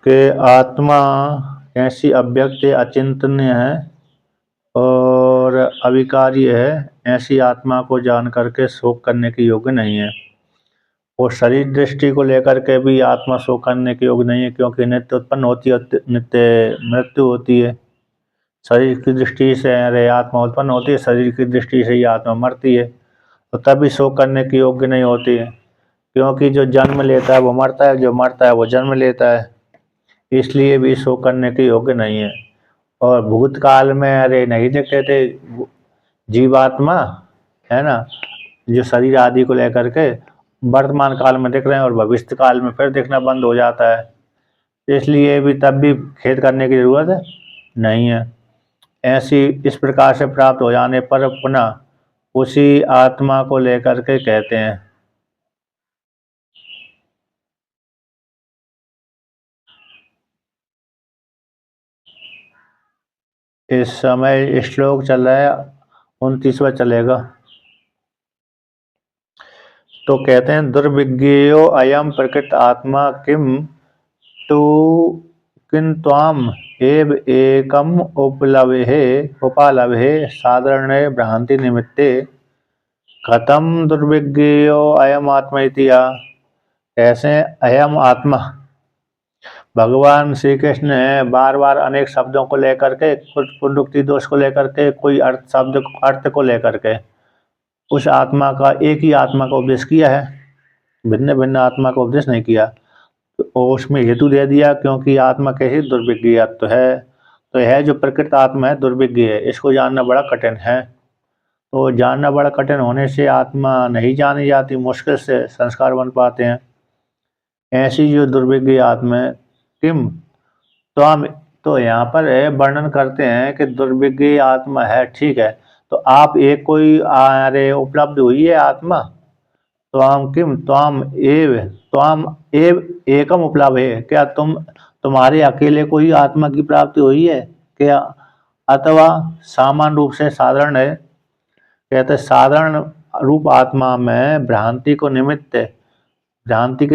कि आत्मा ऐसी अव्यक्त अचिंतनीय है और अविकार्य है। ऐसी आत्मा को जान करके शोक करने के योग्य नहीं है। और शरीर दृष्टि को लेकर के भी आत्मा शोक करने के योग्य नहीं है, क्योंकि नित्य उत्पन्न होती है, नित्य मृत्यु होती है। शरीर की दृष्टि से अरे आत्मा उत्पन्न होती है, शरीर की दृष्टि से ही आत्मा मरती है, तो तभी शोक करने के योग्य नहीं होती है। क्योंकि जो जन्म लेता है वो मरता है, जो मरता है वो जन्म लेता है, इसलिए भी शोक करने के योग्य नहीं है। और भूतकाल में अरे नहीं देखते थे जीवात्मा, है ना, जो शरीर आदि को लेकर के वर्तमान काल में दिख रहे हैं और भविष्य काल में फिर दिखना बंद हो जाता है, इसलिए भी तब भी खेद करने की जरूरत नहीं है। ऐसी इस प्रकार से प्राप्त हो जाने पर पुनः उसी आत्मा को लेकर के कहते हैं। इस समय श्लोक चल रहा है 29वां चलेगा। तो कहते हैं दुर्विज्ञेयो अयम प्रकृत आत्मा किम तो किन त्वाम एव एकम उपालभे साधारण भ्रांति निमित्ते कथम दुर्विज्ञेयो अयम आत्मा इतिया। ऐसे अयम आत्मा, भगवान श्री कृष्ण ने बार बार अनेक शब्दों को लेकर के, कुछ पुनरुक्ति दोष को लेकर के, कोई अर्थ को लेकर के उस आत्मा का, एक ही आत्मा का उपदेश किया है, भिन्न भिन्न आत्मा का उपदेश नहीं किया। और उसमें हेतु दे दिया, क्योंकि आत्मा कैसी दुर्विज्ञ तो है, तो यह जो प्रकृत आत्मा है दुर्विज्ञ है, इसको जानना बड़ा कठिन है। तो जानना बड़ा कठिन होने से आत्मा नहीं जानी जाती, मुश्किल से संस्कार बन पाते हैं। ऐसी जो दुर्विज्ञ आत्मा है किम, तो हम तो यहाँ पर वर्णन करते हैं कि दुर्विज्ञ आत्मा है, ठीक है। तो आप एक कोई अरे उपलब्ध हुई है आत्मा, त्वाम किम त्वाम एव एकम उपलब्ध है, क्या तुम्हारे अकेले कोई आत्मा की प्राप्ति हुई है क्या, अथवा सामान्य रूप से साधारण है। कहते साधारण रूप आत्मा में भ्रांति के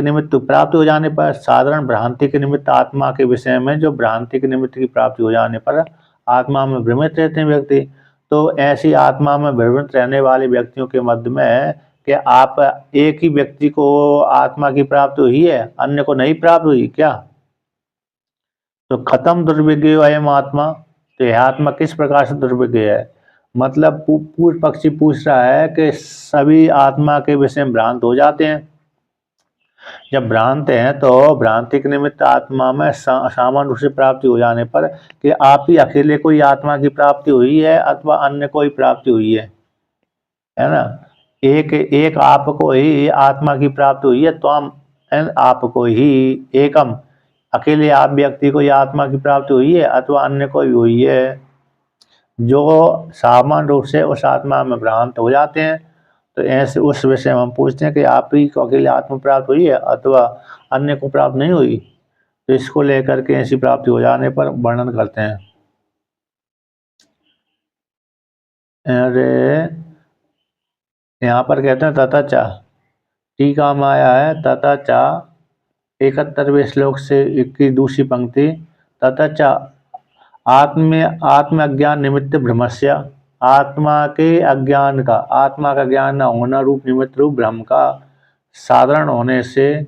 निमित्त प्राप्त हो जाने पर, साधारण भ्रांति के निमित्त आत्मा के विषय में, जो भ्रांति के निमित्त की प्राप्ति हो जाने पर आत्मा में भ्रमित रहते हैं व्यक्ति। तो ऐसी आत्मा में भ्रमित रहने वाले व्यक्तियों के मध्य में कि आप एक ही व्यक्ति को आत्मा की प्राप्ति हुई है, अन्य को नहीं प्राप्त हुई क्या। तो खत्म दुर्विज्ञ अयम आत्मा, तो यह आत्मा किस प्रकार से दुर्विज्ञ है। मतलब पूर्व पक्षी पूछ रहा है कि सभी आत्मा के विषय में भ्रांत हो जाते हैं। जब भ्रांत हैं तो भ्रांति के निमित्त आत्मा में सामान्य रूप से प्राप्ति हो जाने पर कि आप ही अकेले कोई आत्मा की प्राप्ति हुई है अथवा अन्य कोई प्राप्ति हुई है ना। एक एक आपको ही आत्मा की प्राप्ति हुई है, तो हम आपको ही एकम, अकेले आप व्यक्ति को यह आत्मा की प्राप्ति हुई है अथवा अन्य को भी हुई है। जो सामान्य रूप से उस आत्मा में भ्रांत हो जाते हैं, तो ऐसे उस विषय में हम पूछते हैं कि आप ही को अकेले आत्मा प्राप्त हुई है अथवा अन्य को प्राप्त नहीं हुई। तो इसको लेकर के ऐसी प्राप्ति हो जाने पर वर्णन करते हैं। अरे यहाँ पर कहते हैं तथा चा, टीका में आया है तथा चा 71वें श्लोक से 21 दूसरी पंक्ति। तथा चा आत्म अज्ञान निमित्त भ्रमस्य, आत्मा के अज्ञान का, आत्मा का ज्ञान न होना रूप निमित्त रूप भ्रम का साधारण होने से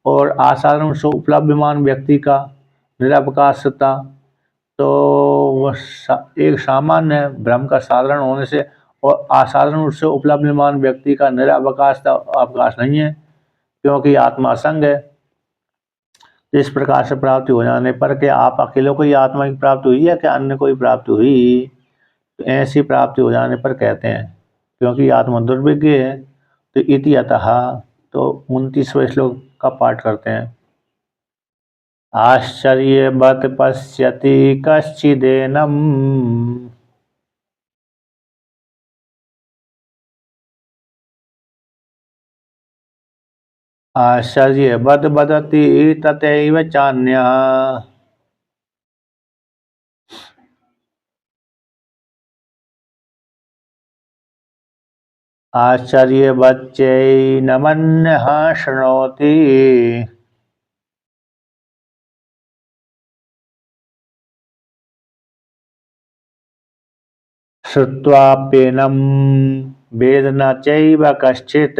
और असाधारण से उपलब्धमान व्यक्ति का निरवकाशता, तो वह एक सामान्य भ्रम का साधारण होने से और असाधारण रूप से उपलब्धमान व्यक्ति का निरवकाशता, अवकाश नहीं है, क्योंकि आत्मा असंग है। इस प्रकार से प्राप्ति हो जाने पर कि आप अकेले को ही आत्मा की प्राप्ति हुई है कि अन्य को ही प्राप्ति हुई, तो ऐसी प्राप्ति हो जाने पर कहते हैं, क्योंकि आत्मा दुर्विज्ञ है। तो इति अतः, तो 29वें श्लोक का पाठ करते हैं। आश्चर्यवत् पश्यति कश्चिदेनम्, आश्चर्यवद् वदति तथैव चान्यः, आश्चर्यवच्चैनमन्यः शृणोति। श्रुत्वाप्येनं वेद न चैव कश्चित्।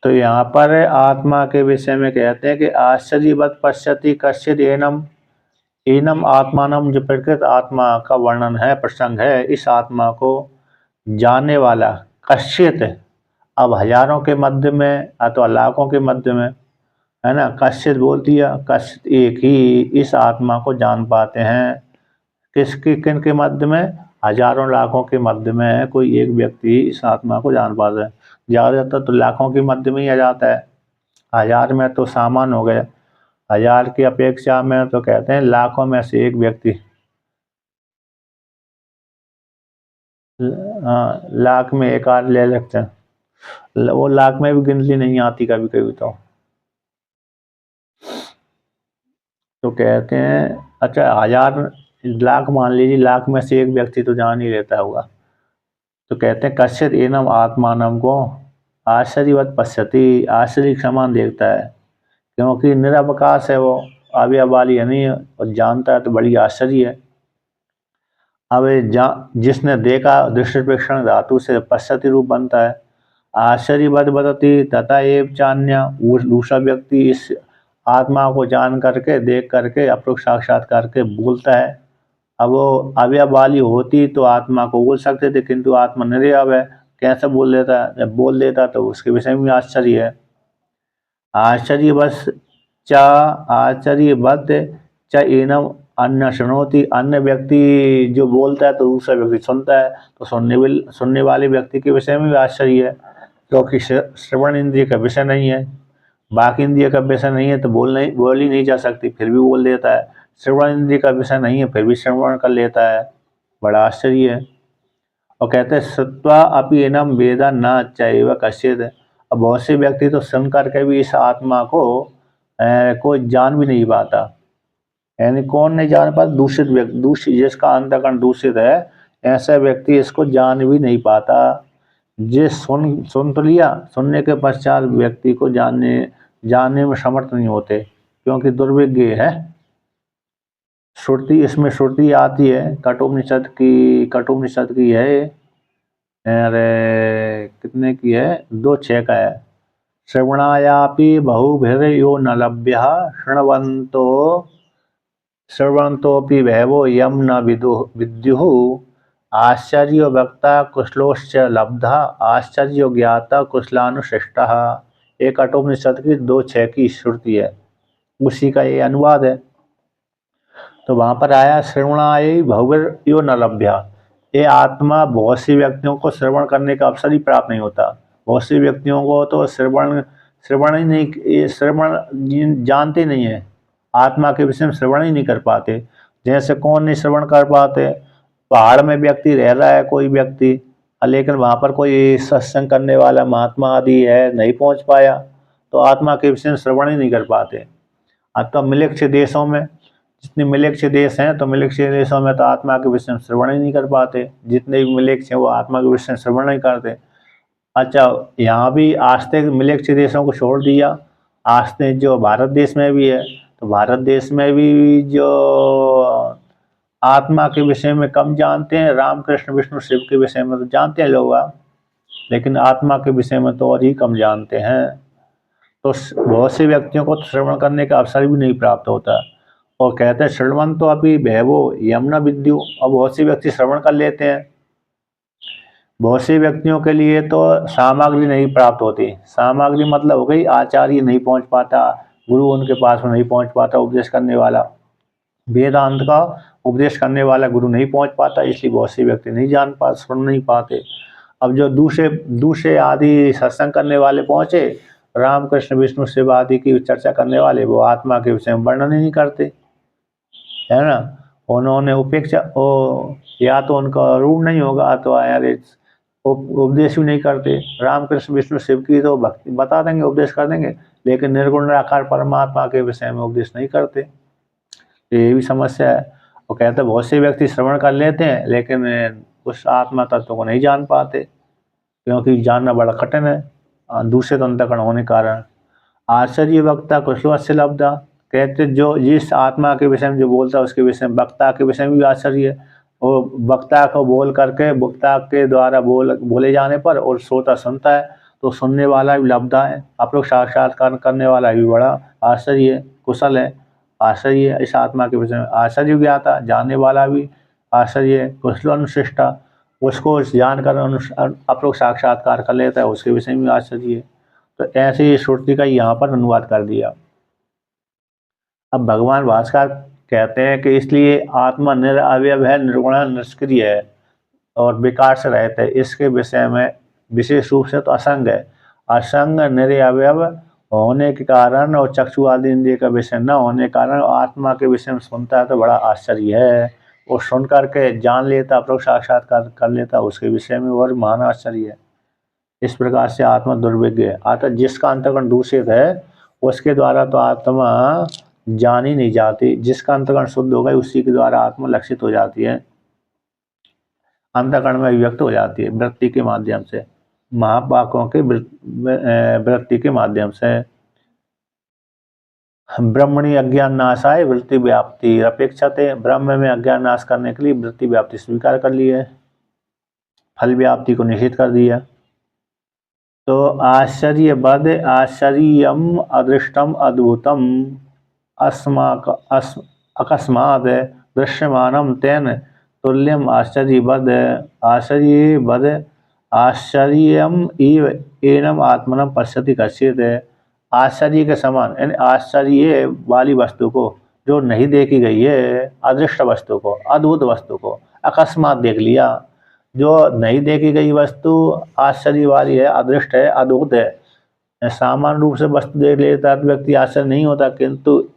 तो यहाँ पर आत्मा के विषय में कहते हैं कि आश्चर्यवत् पश्यति कश्चित् एनम। एनम आत्मानम, जो प्रकृत आत्मा का वर्णन है, प्रसंग है, इस आत्मा को जानने वाला कश्चित्, अब हजारों के मध्य में अथवा लाखों के मध्य में, है ना, कश्चित् बोल दिया, कश्चित् एक ही इस आत्मा को जान पाते हैं। किसके, किन के मध्य में? हजारों लाखों के मध्य में कोई एक व्यक्ति इस आत्मा को जान पाता है। ज़्यादातर तो लाखों के मध्य में ही आ जाता है, हजार में तो सामान हो गए। हजार की अपेक्षा में तो कहते हैं लाखों में से एक व्यक्ति, लाख में एक आध ले सकते हैं, वो लाख में भी गिनती नहीं आती कभी कभी। तो कहते हैं अच्छा, हजार लाख मान लीजिए, लाख में से एक व्यक्ति तो जान ही लेता होगा। तो कहते हैं कश्चित् एनम आत्मानम को आश्चर्यवत् पश्यति, आश्चर्य के समान देखता है, क्योंकि निरवकाश है, वो अवयव वाली नहीं है, और जानता है तो बड़ी आश्चर्य है। अब जिसने देखा, दृष्टिप्रेक्षण धातु से पश्यति रूप बनता है। आश्चर्यवत् वदति तथा एव चान्य, दूसरा व्यक्ति इस आत्मा को जान करके, देख करके, अप्रोक्ष साक्षात्कार के बोलता है। अब वो अवयव वाली होती तो आत्मा को बोल सकते थे, किंतु आत्मा निरवय है, कैसे बोल देता है? जब बोल देता तो उसके विषय में आश्चर्य है। आश्चर्यवश च, आश्चर्यवत च एनम अन्य शृणोति, अन्य व्यक्ति जो बोलता है तो दूसरा व्यक्ति सुनता है, तो सुनने वाले व्यक्ति के विषय में भी आश्चर्य है, क्योंकि श्रवण इंद्रिय का विषय नहीं है, बाकी इंद्रिय का विषय नहीं है, तो बोल ही नहीं जा सकती, फिर भी बोल देता है। श्रवण इंद्रिय का विषय नहीं है, फिर भी श्रवण कर लेता है, बड़ा आश्चर्य है। और कहते हैं श्रुत्वा अपि एनम वेदा न चैव कश्चित्। अब बहुत से व्यक्ति तो सुन करके भी इस आत्मा को कोई जान भी नहीं पाता। यानी कौन नहीं जान पाता? दूषित व्यक्ति, दूषित जिसका अंतःकरण दूषित है, ऐसा व्यक्ति इसको जान भी नहीं पाता। जिस सुन तो लिया, सुनने के पश्चात व्यक्ति को जानने में समर्थ नहीं होते, क्योंकि दुर्विज्ञ है। श्रुति, इसमें श्रुति आती है कठोपनिषद की है, अरे कितने की है? 2:6 का है। श्रवणायापि बहुभिर्यो न लभ्यः श्रवन्तोऽपि बहवो यं न विद्युः आश्चर्यो वक्ता कुशलोश्च लब्धः आश्चर्यो ज्ञाता कुशलानुशिष्टः। एक कठोपनिषद की 2:6 की श्रुति है, उसी का ये अनुवाद है। तो वहाँ पर आया श्रवणाय बहुभिर्यो न लभ्यः, ये आत्मा बहुत सी व्यक्तियों को श्रवण करने का अवसर ही प्राप्त नहीं होता। बहुत सी व्यक्तियों को तो श्रवण ही नहीं, ये श्रवण जानते नहीं है, आत्मा के विषय में श्रवण ही नहीं कर पाते। जैसे कौन नहीं श्रवण कर पाते? पहाड़ में व्यक्ति रह रहा है, कोई व्यक्ति, लेकिन वहाँ पर कोई सत्संग करने वाला महात्मा आदि है, नहीं पहुँच पाया, तो आत्मा के विषय में श्रवण ही नहीं कर पाते। अथवा मिलेक्ष देशों में, जितने मिलेक्ष देश हैं, तो मिलेक्ष देशों में तो आत्मा के विषय में श्रवण ही नहीं कर पाते। जितने भी मिलेक्ष हैं वो आत्मा के विषय में श्रवण नहीं करते। अच्छा, यहाँ भी आस्ते मिलेक्ष देशों को छोड़ दिया, आस्ते जो भारत देश में भी है, तो भारत देश में भी जो आत्मा के विषय में कम जानते हैं, राम कृष्ण विष्णु शिव के विषय में तो जानते हैं लोग, लेकिन आत्मा के विषय में तो और ही कम जानते हैं। तो बहुत से व्यक्तियों को श्रवण करने का अवसर भी नहीं प्राप्त होता। और कहते हैं श्रवण तो अभी बहवो यमुना विद्यु, अब बहुत से व्यक्ति श्रवण कर लेते हैं, बहुत से व्यक्तियों के लिए तो सामग्री नहीं प्राप्त होती। सामग्री मतलब हो गई आचार्य नहीं पहुंच पाता, गुरु उनके पास में नहीं पहुंच पाता, उपदेश करने वाला, वेदांत का उपदेश करने वाला गुरु नहीं पहुंच पाता, इसलिए बहुत से व्यक्ति नहीं जान पाते, सुन नहीं पाते। अब जो दूसरे आदि सत्संग करने वाले पहुंचे, राम कृष्ण विष्णु शिव आदि की चर्चा करने वाले, वो आत्मा के विषय में वर्णन ही नहीं करते, है ना। उन्होंने उपेक्षा, या तो उनका रूप नहीं होगा, तो यार उपदेश भी नहीं करते। राम कृष्ण विष्णु शिव की तो भक्ति बता देंगे, उपदेश कर देंगे, लेकिन निर्गुण निराकार परमात्मा के विषय में उपदेश नहीं करते। ये भी समस्या है। वो कहते हैं बहुत से व्यक्ति श्रवण कर लेते हैं, लेकिन उस आत्मा तत्व को नहीं जान पाते, क्योंकि जानना बड़ा कठिन है, दूषित अंतःकरण होने के कारण। आश्चर्य वक्ता कुशलवस्य लब्धा, कहते जो जिस आत्मा के विषय में जो बोलता है उसके विषय में, वक्ता के विषय में भी आश्चर्य है। और वक्ता को बोल करके वक्ता के द्वारा बोले जाने पर और श्रोता सुनता है तो सुनने वाला भी लब्धा है, अपरोक्ष साक्षात्कार करने वाला भी बड़ा आश्चर्य है, कुशल है, आश्चर्य है। इस आत्मा के विषय में आश्चर्य ज्ञाता, जानने वाला भी आश्चर्य है। कुशल अनुशिष्टा, उसको जानकर अपरोक्ष साक्षात्कार कर लेता है, उसके विषय में आश्चर्य है। तो ऐसे ही श्रुति का यहाँ पर अनुवाद कर दिया। अब भगवान भास्कर कहते हैं कि इसलिए आत्मा निरअवयव है, निर्गुण है, निष्क्रिय है और विकार से रहित है। इसके विषय में विशेष रूप से तो असंग है। असंग निरअवयव होने के कारण और चक्षु आदि इंद्रिय का विषय न होने के कारण आत्मा के विषय में सुनता है तो बड़ा आश्चर्य है। और सुन करके जान लेता, अपरोक्ष साक्षात्कार कर लेता, उसके विषय में और महान आश्चर्य है। इस प्रकार से आत्मा दुर्विज्ञ है। अतः जिसका अंतःकरण दूषित है उसके द्वारा तो आत्मा जानी नहीं जाती, जिसका अंतःकरण शुद्ध हो गई उसी के द्वारा आत्मा लक्षित हो जाती है, अंतःकरण में अभिव्यक्त हो जाती है वृत्ति के माध्यम से, महापाकों के वृत्ति के माध्यम से। ब्रह्मणि अज्ञान नाशाय वृत्ति व्याप्ति अपेक्षते, ब्रह्म में अज्ञान नाश करने के लिए वृत्ति व्याप्ति स्वीकार कर ली है, फल व्याप्ति को निषेध कर दिया। तो आश्चर्यवद आश्चर्यम अदृष्टम अद्भुतम अकस्मात् दृश्यमानम तेन तुल्यम आश्चर्यवद, आश्चर्यवद आश्चर्यम इव एनम आत्मनम पश्यति कश्चित्, आश्चर्य के समान यानी आश्चर्य वाली वस्तु को जो नहीं देखी गई है, अदृष्ट वस्तु को, अद्भुत वस्तु को अकस्मात देख लिया। जो नहीं देखी गई वस्तु आश्चर्य वाली है, अदृष्ट है, अद्भुत है। सामान्य रूप से वस्तु देख लेता है तो व्यक्ति आश्चर्य नहीं होता, किंतु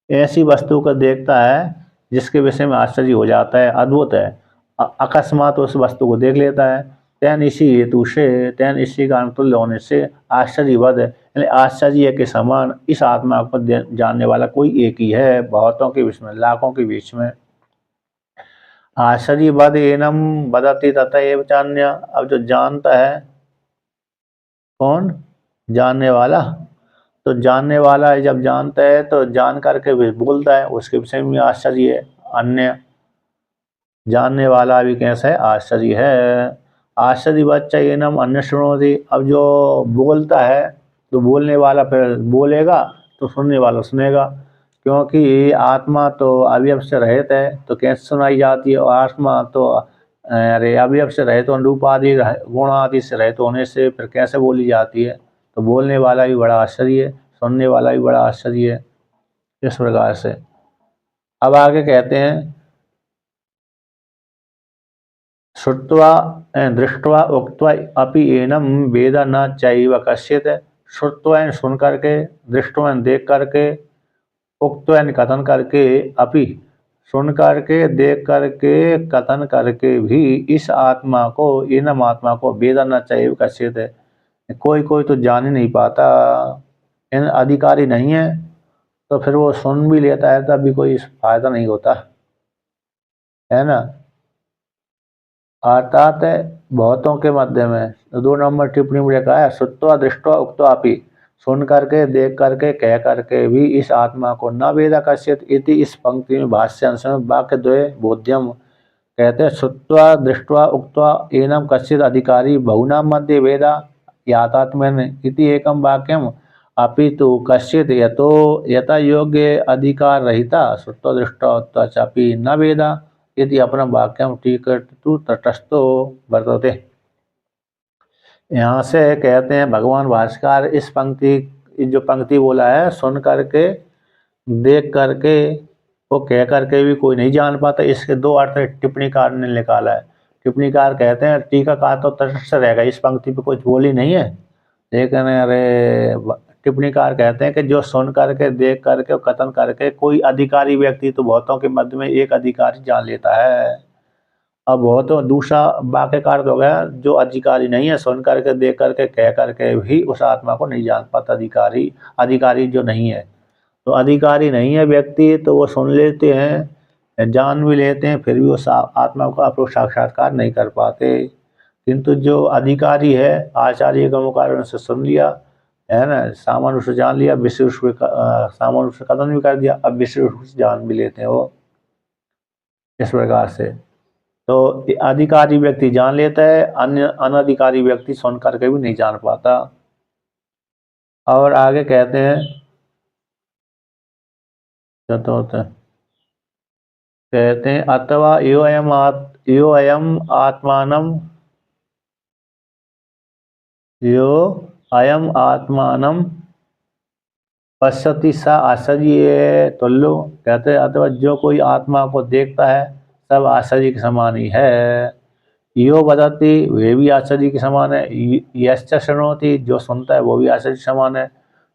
ऐसी वस्तु को देखता है जिसके विषय में आश्चर्य हो जाता है, अद्भुत है, अकस्मात उस वस्तु को देख लेता है। तेन इसी हेतु से, तेन इसी कारण तुल्य होने से आश्चर्यवद यानी आश्चर्य के समान इस आत्मा को जानने वाला कोई एक ही है, बहुतों के बीच में, लाखों के बीच में। आश्चर्यवद एनम बदति तथा एव चान्य, अब जो जानता है कौन, जानने वाला, तो जानने वाला जब जानता है तो जान करके भी बोलता है, उसके विषय में आश्चर्य है। अन्य जानने वाला भी कैसा है, आश्चर्य है। आश्चर्यवच्च एनम अन्य शृणोति, अब जो बोलता है तो बोलने वाला फिर बोलेगा तो सुनने वाला सुनेगा, क्योंकि आत्मा तो अवयव से रहित है तो कैसे सुनाई जाती है। और आत्मा तो अरे अवयव से रहित, रूप आदि गुण आदि से रहित होने से फिर कैसे बोली जाती है। तो बोलने वाला भी बड़ा आश्चर्य है, सुनने वाला भी बड़ा आश्चर्य है। इस प्रकार से अब आगे कहते हैं श्रुत्वा दृष्ट्वा उक्त्वा अपि एनम वेद न चैव कश्चित्, श्रुत्वा सुन करके, दृष्ट्वा देख करके, उक्त्वा कथन करके, अपि सुन करके, देख करके, कथन करके भी इस आत्मा को, एनम आत्मा को वेद न चैव कश्चित्, कोई कोई तो जान ही नहीं पाता, इन अधिकारी नहीं है। तो फिर वो सुन भी लेता है तब भी कोई फायदा नहीं होता है ना। अर्थात बहुतों के मध्य में 2 नंबर टिप्पणी में लिखा है श्रुत्वा दृष्ट्वा उक्त्वा अपि, सुन करके, देख करके, कह करके भी इस आत्मा को न वेदा कश्चित् इति, इस पंक्ति में भाष्य अंश में वाक्य द्वय बोध्यम कहते हैं श्रुत्वा दृष्ट्वा उक्त्वा एनम कश्चित् अधिकारी बहुनाम मध्ये वेदा यातात्म्यन इति एकम वाक्यम अपितु कश्चित् यतो यथा योग्य अधिकार रहिता श्रुत्वा दृष्ट्वा उक्त्वा चापि न वेदा यदि अपना वाक्यम टीकटु तटस्थो वर्तते। यहाँ से कहते हैं भगवान भास्कर इस पंक्ति, जो पंक्ति बोला है, सुन करके, देख करके, वो कह करके भी कोई नहीं जान पाता, इसके 2 अर्थ टिप्पणीकार ने निकाला है। टिप्पणीकार कहते हैं टीकाकार तो तटस्थ रहेगा, इस पंक्ति पे कुछ बोली नहीं है, लेकिन अरे टिप्पणीकार कहते हैं कि जो सुन करके, देख करके और कथन करके कोई अधिकारी व्यक्ति तो बहुतों के मध्य में एक अधिकारी जान लेता है। अब बहुतों दूसरा वाक्यकार हो गया जो अधिकारी नहीं है, सुन करके, देख करके, कह करके भी उस आत्मा को नहीं जान पाता, अधिकारी, अधिकारी जो नहीं है। तो अधिकारी नहीं है व्यक्ति तो वो सुन लेते हैं, जान भी लेते हैं, फिर भी उस आत्मा को अपरोक्ष साक्षात्कार नहीं कर पाते। किंतु जो अधिकारी है, आचार्य के मुखार से सुन लिया है ना, सामान्य रूप से जान लिया, विशेष रूप से सामान्य रूप से कथन भी कर दिया, अब विशेष रूप से जान भी लेते हैं वो इस प्रकार से। तो अधिकारी व्यक्ति जान लेता है, अन्य अनधिकारी व्यक्ति सुन करके भी नहीं जान पाता। और आगे कहते हैं चतुर्थ, कहते हैं अथवा यो अयम आत्मानम यो अयम आत्मानम पश्यति सा आश्चर्य तुल्यो। कहते हैं अथवा जो कोई आत्मा को देखता है सब आश्चर्य के समान ही है। यो बदती, वे भी आश्चर्य के समान है। यश्च शृणोति, जो सुनता है वो भी आश्चर्य के समान है।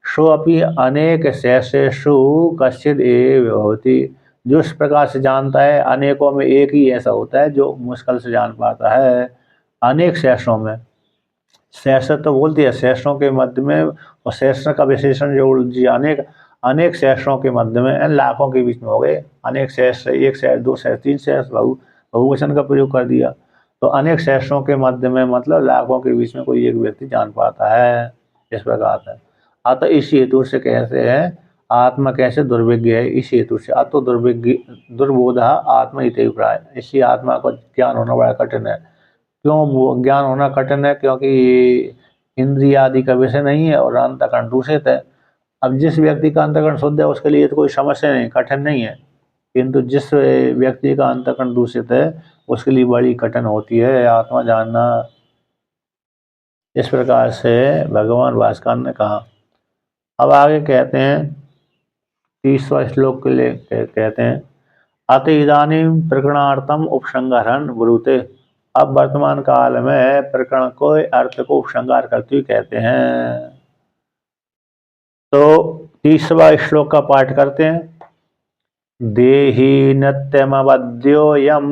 सो अपि अनेक सहस्रेषु कश्चिद एव होती, जो इस प्रकार से जानता है अनेकों में एक ही ऐसा होता है जो मुश्किल से जान पाता है। अनेक सहस्रों में, सहस्र तो बोलती है, सहस्रों के मध्य में, और सहस्र का विशेषण जोड़ दीजिए, अनेक, अनेक सहस्रों के मध्य में, लाखों के बीच में हो गए अनेक सहस्र, एक सहस्र, दो सहस्र, तीन सहस्र, बहुवचन का प्रयोग कर दिया। तो अनेक सहस्रों के मध्य में मतलब लाखों के बीच में कोई एक व्यक्ति जान पाता है, इस प्रकार है। अतः इस हेतु से कहते हैं आत्मा कैसे दुर्विज्ञ है, इस हेतु से अतो दुर्विज्ञ दुर्बोधा आत्मा इति प्राय, इसी आत्मा को ज्ञान होना बड़ा कठिन है। क्यों वो ज्ञान होना कठिन है? क्योंकि इंद्रिय आदि का विषय नहीं है और अंतःकरण दूषित है। अब जिस व्यक्ति का अंतःकरण शुद्ध है उसके लिए तो कोई समस्या नहीं, कठिन नहीं है, किंतु जिस व्यक्ति का अंतःकरण दूषित है उसके लिए बड़ी कठिन होती है आत्मा जानना। इस प्रकार से भगवान भास्कर ने कहा। अब आगे कहते हैं 30वां श्लोक के लिए कहते हैं अत इदानीं प्रकरणार्थम उपसंहरण ब्रूते। अब वर्तमान काल में प्रकरण को अर्थ को उपसंहार करते हुए कहते हैं। तो 30वां श्लोक का पाठ करते हैं। देहि नित्यमवध्योऽयम्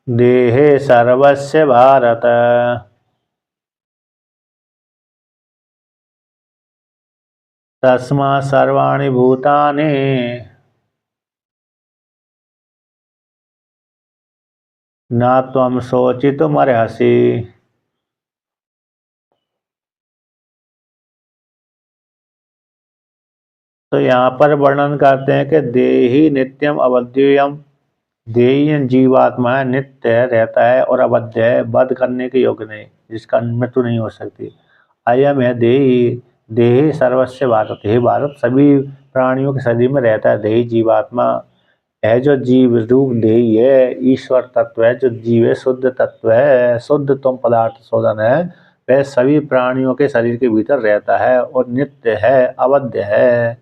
देहे सर्वस्य भारत तस्मात् सर्वाणि भूतानि न त्वं शोचितुमर्हसि। तो यहाँ पर वर्णन करते हैं कि देहि नित्यम अवध्ययम, देही जीवात्मा है, नित्य रहता है और अवध्य है, वध करने के योग्य नहीं, जिसका मृत्यु नहीं हो सकती। अयम है देही, देही सर्वस्व भारत, हे भारत सभी प्राणियों के शरीर में रहता है देही जीवात्मा है। जो जीव रूप देही है ईश्वर तत्व है, जो जीव है शुद्ध तत्व है, शुद्ध तुम पदार्थ शोधन है, वह सभी प्राणियों के शरीर के भीतर रहता है और नित्य है, अवध्य है।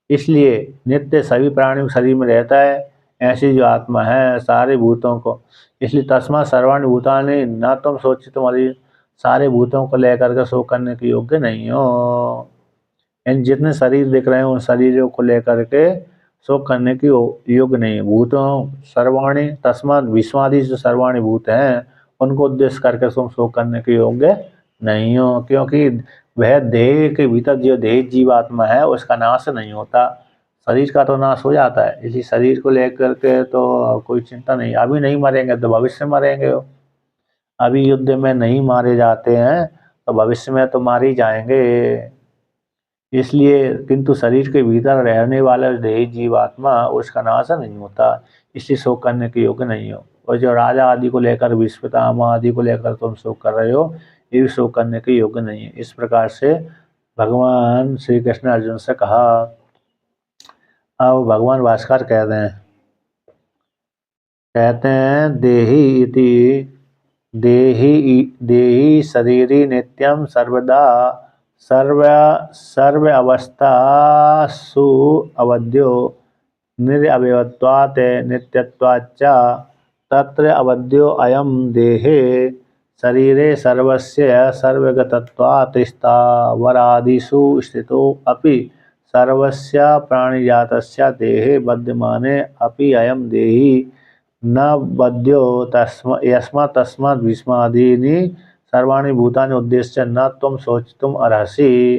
इसलिए नित्य सभी प्राणियों के शरीर में रहता है, ऐसी जो आत्मा है सारे भूतों को, इसलिए तस्मा सर्वाणि भूतानि न तुम सोचित, तुम्हारी सारे भूतों को लेकर के शोक करने के योग्य नहीं हो। इन जितने शरीर दिख रहे हैं उन शरीरों को लेकर के शोक करने की योग्य नहीं है। भूतों सर्वाणि तस्मात् विश्वादि जो सर्वाणि भूत हैं उनको उद्देश्य करके तुम शोक करने के योग्य नहीं हो, क्योंकि वह देह के भीतर जो देह जीवात्मा है उसका नाश नहीं होता, शरीर का तो नाश हो जाता है। इसी शरीर को लेकर के तो कोई चिंता नहीं, अभी नहीं मरेंगे तो भविष्य में मरेंगे। अभी युद्ध में नहीं मारे जाते हैं तो भविष्य में तो मारे ही जाएंगे। इसलिए किंतु शरीर के भीतर रहने वाला देही जीवात्मा उसका नाश नहीं होता, इसलिए शोक करने के योग्य नहीं हो। और जो राजा आदि को लेकर, विश्वपितामह आदि को लेकर तुम शोक कर रहे हो, ये भी शोक करने के योग्य नहीं है। इस प्रकार से भगवान श्री कृष्ण अर्जुन से कहा। अब भगवान भास्कर कहते हैं देहि इति देहि शरीरी नित्यम सर्वदा सर्व अवस्थासु अवध्यो निरवयत्वात् नित्यत्वाच्च तत्र अवध्यो अयम देहे शरीरे सर्वस्य सर्वगतत्वात् स्थावरादिषु स्थितो अपि सर्वस्य प्राणिजातस्य देहे बध्यमाने अपि अयम देहि न बध्यो यस्मात् तस्मात् भीष्मादीनि सर्वाणि भूतानि उद्देश्य न तुम शोचितुम अर्हसि।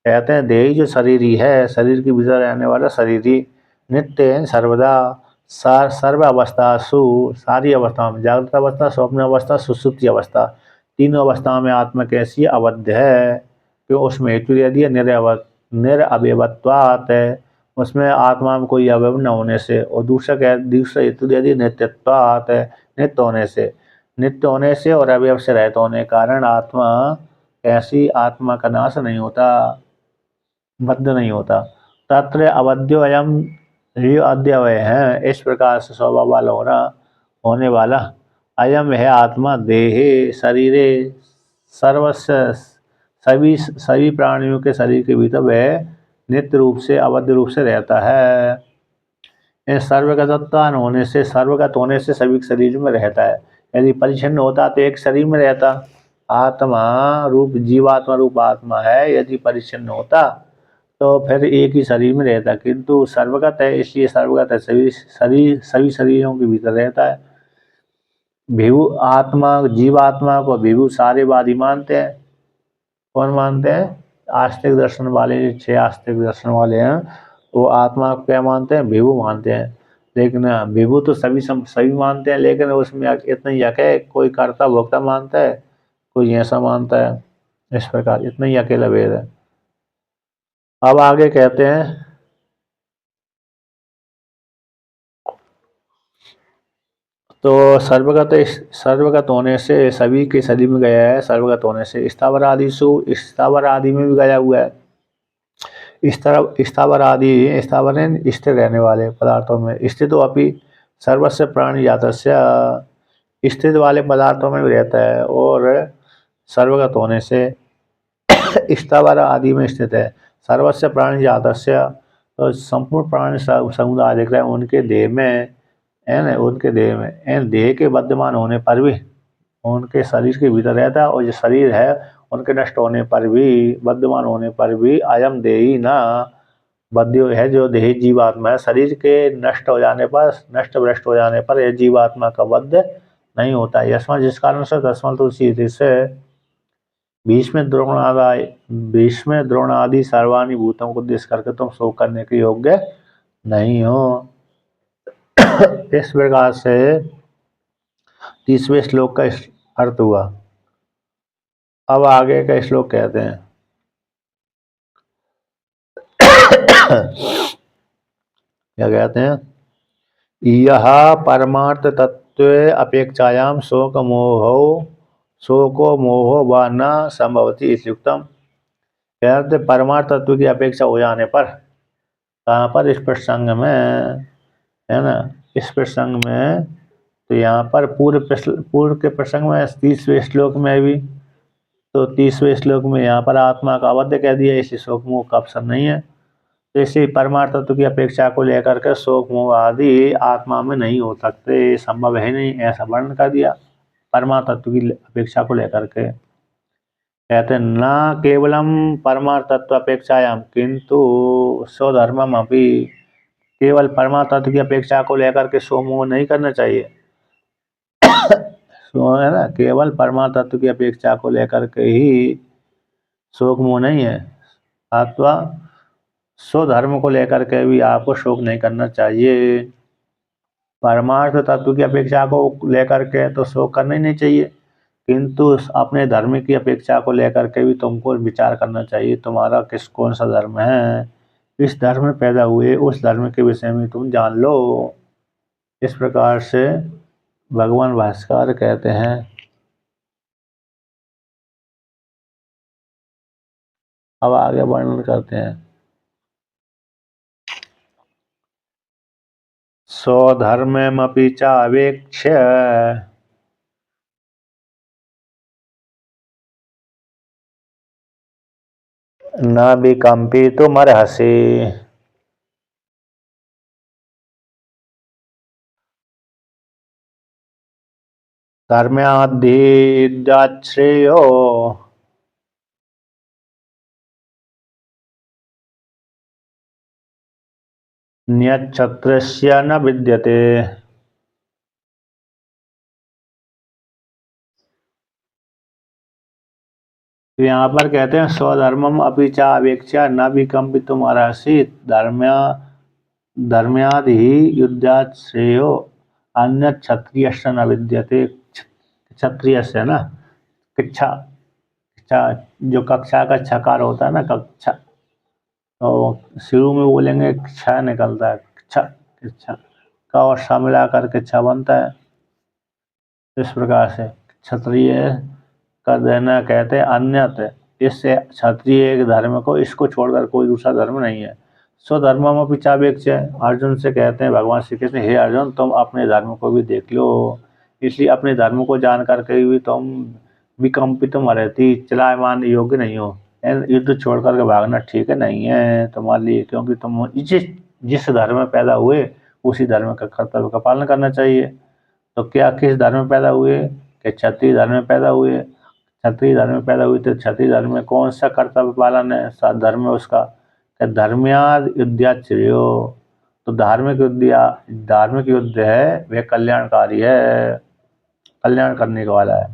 कहते हैं देही जो शरीरी है, शरीर के भीतर रहने वाला शरीरी नित्य है, सर्वदा सर्व अवस्थासु, सारी अवस्थाओं में, जागृत अवस्था, स्वप्न अवस्था, सुषुप्ति अवस्था, तीनों अवस्थाओं में आत्मा कैसी अवध्य है। क्यों? उसमें हेतु दे दिया निरअवयवत्वात् है, उसमें आत्मा में कोई अवयव न होने से। और दूसरा हेतु दे दिया नित्यत्वात् है, नित्य होने से। नित्य होने से और अवयव से रहित होने के कारण आत्मा ऐसी, आत्मा का नाश नहीं होता, बद्ध नहीं होता। तत्र अवध्यो अयम, ये अद्यवय है, इस प्रकार से स्वभाव वाला होने वाला अयम है आत्मा, देहे शरीरे सर्वस्व, सभी सभी प्राणियों के शरीर के भीतर वह नित्य रूप से, अवध रूप से रहता है। सर्वगतत्वान होने से, सर्वगत होने से सभी शरीर में रहता है। यदि परिच्छिन्न होता तो एक शरीर में रहता। आत्मा रूप, जीवात्मा रूप आत्मा है, यदि परिच्छिन्न होता तो फिर एक ही शरीर में रहता, किंतु सर्वगत है, इसलिए सर्वगत है, सभी शरीरों के भीतर रहता है। विभु आत्मा, जीवात्मा को विभु सारेवादी मानते हैं। कौन मानते हैं? आस्तिक दर्शन वाले, 6 आस्तिक दर्शन वाले हैं, वो आत्मा को क्या मानते हैं? विभु मानते हैं। लेकिन विभु तो सभी मानते हैं, लेकिन उसमें इतना ही है, कोई कर्ता भोक्ता मानता है, कोई ऐसा मानता है। इस प्रकार इतना ही अकेला भेद है। अब आगे कहते हैं, तो सर्वगत होने से सभी के शरीर में गया है। सर्वगत होने से स्थावर आदि में भी गया हुआ है। स्थावर आदि, स्थावर स्थिर रहने वाले पदार्थों में, स्थित अपि सर्वस्व प्राणी जातस्य, स्थित वाले पदार्थों में भी रहता है। और सर्वगत होने से स्थावर आदि में स्थित है। सर्वस्व प्राणी जातस्य, तो संपूर्ण प्राणी समुदाय दिख रहे हैं उनके देह में, उनके देह में, देह के बद्धमान होने पर भी उनके शरीर के भीतर रहता है। और जो शरीर है उनके नष्ट होने पर भी, बद्धमान होने पर भी, अयम देही ना बद्ध है, जो देही जीवात्मा है, शरीर के नष्ट हो जाने पर, नष्ट भ्रष्ट हो जाने पर यह जीवात्मा का बद्ध नहीं होता। यशमा, जिस कारण से दसवां तुलसी से भीष्म द्रोण आदि सर्वाणी भूतों को उद्देश्य करके तुम शोक करने के योग्य नहीं हो। इस प्रकार से 30वें श्लोक का अर्थ हुआ। अब आगे का श्लोक कहते हैं, क्या कहते हैं? यह परमार्थ तत्व अपेक्षायाम शोको मोहो व न संभवती इत्युक्तम। कहते परमार्थ तत्व की अपेक्षा हो जाने पर, कहाँ पर? इस प्रसंग में, है ना, इस प्रसंग में, तो यहाँ पर पूर्व के प्रसंग में 30वें श्लोक में भी, तो 30वें श्लोक में यहाँ पर आत्मा का अवध्य कह दिया, इसी शोक मोह का अवसर नहीं है। तो इसी परमार्थ तत्व की अपेक्षा को लेकर के शोक मोह आदि आत्मा में नहीं हो सकते, संभव है नहीं, ऐसा वर्णन कर दिया परमार्थ तत्व की अपेक्षा को लेकर के। कहते न केवलम परमार्थ तत्व अपेक्षायाम किंतु स्वधर्मम अभी, केवल परमार्थ तत्व की अपेक्षा को लेकर के शोक मोह नहीं करना चाहिए। है ना, केवल परमार्थ तत्व की अपेक्षा को लेकर के ही शोक मोह नहीं है, अथवा स्वधर्म को लेकर के भी आपको शोक नहीं करना चाहिए। परमार्थ तत्व की अपेक्षा को लेकर के तो शोक करना ही नहीं चाहिए, किंतु अपने धर्म की अपेक्षा को लेकर के भी तुमको विचार करना चाहिए, तुम्हारा कौन सा धर्म है, इस धर्म में पैदा हुए उस धर्म के विषय में तुम जान लो। इस प्रकार से भगवान भास्कर कहते हैं। अब आगे वर्णन करते हैं, स्वधर्ममपि चावेक्ष्य न विकम्पितुमर्हसि। धर्म्याद्धिश्रेयो न्यच्छत्रस्य न विद्यते। तो यहाँ पर कहते हैं स्वधर्मम अपि च अवेक्ष्य न विकम्पितुमर्हसि। धर्म्याद् ही युद्धात् श्रेयो अन्य क्षत्रियस्य न विद्यते। क्षत्रियस्य ना कक्षा, जो कक्षा का छकार होता है ना, कक्षा, तो शुरू में बोलेंगे क्ष निकलता है, क्ष, क्ष का और सा मिला करके छ बनता है। इस प्रकार से क्षत्रिय का देना कहते हैं अन्यत, इससे क्षत्रिय एक धर्म को, इसको छोड़कर कोई दूसरा धर्म नहीं है। स्वधर्मम अपि चावेक्ष्य, अर्जुन से कहते हैं भगवान श्री कृष्ण, हे अर्जुन तुम अपने धर्म को भी देख लो। इसलिए अपने धर्म को जान करके भी तुम विकम्पित रहती चलायमान योग्य नहीं हो। युद्ध छोड़ करके भागना ठीक है नहीं है तुम्हारे लिए, क्योंकि तुम जिस धर्म में पैदा हुए उसी धर्म का कर्तव्य का पालन करना चाहिए। तो क्या किस धर्म में पैदा हुए? कि क्षत्रिय धर्म में पैदा हुए। क्षत्रिय धर्म में पैदा हुए तो क्षत्रिय धर्म में कौन सा कर्तव्य पालन है? सात धर्म है उसका। धर्म्याद युद्धाश्रेयो, तो धार्मिक युद्ध है वह कल्याणकारी है, कल्याण करने वाला है।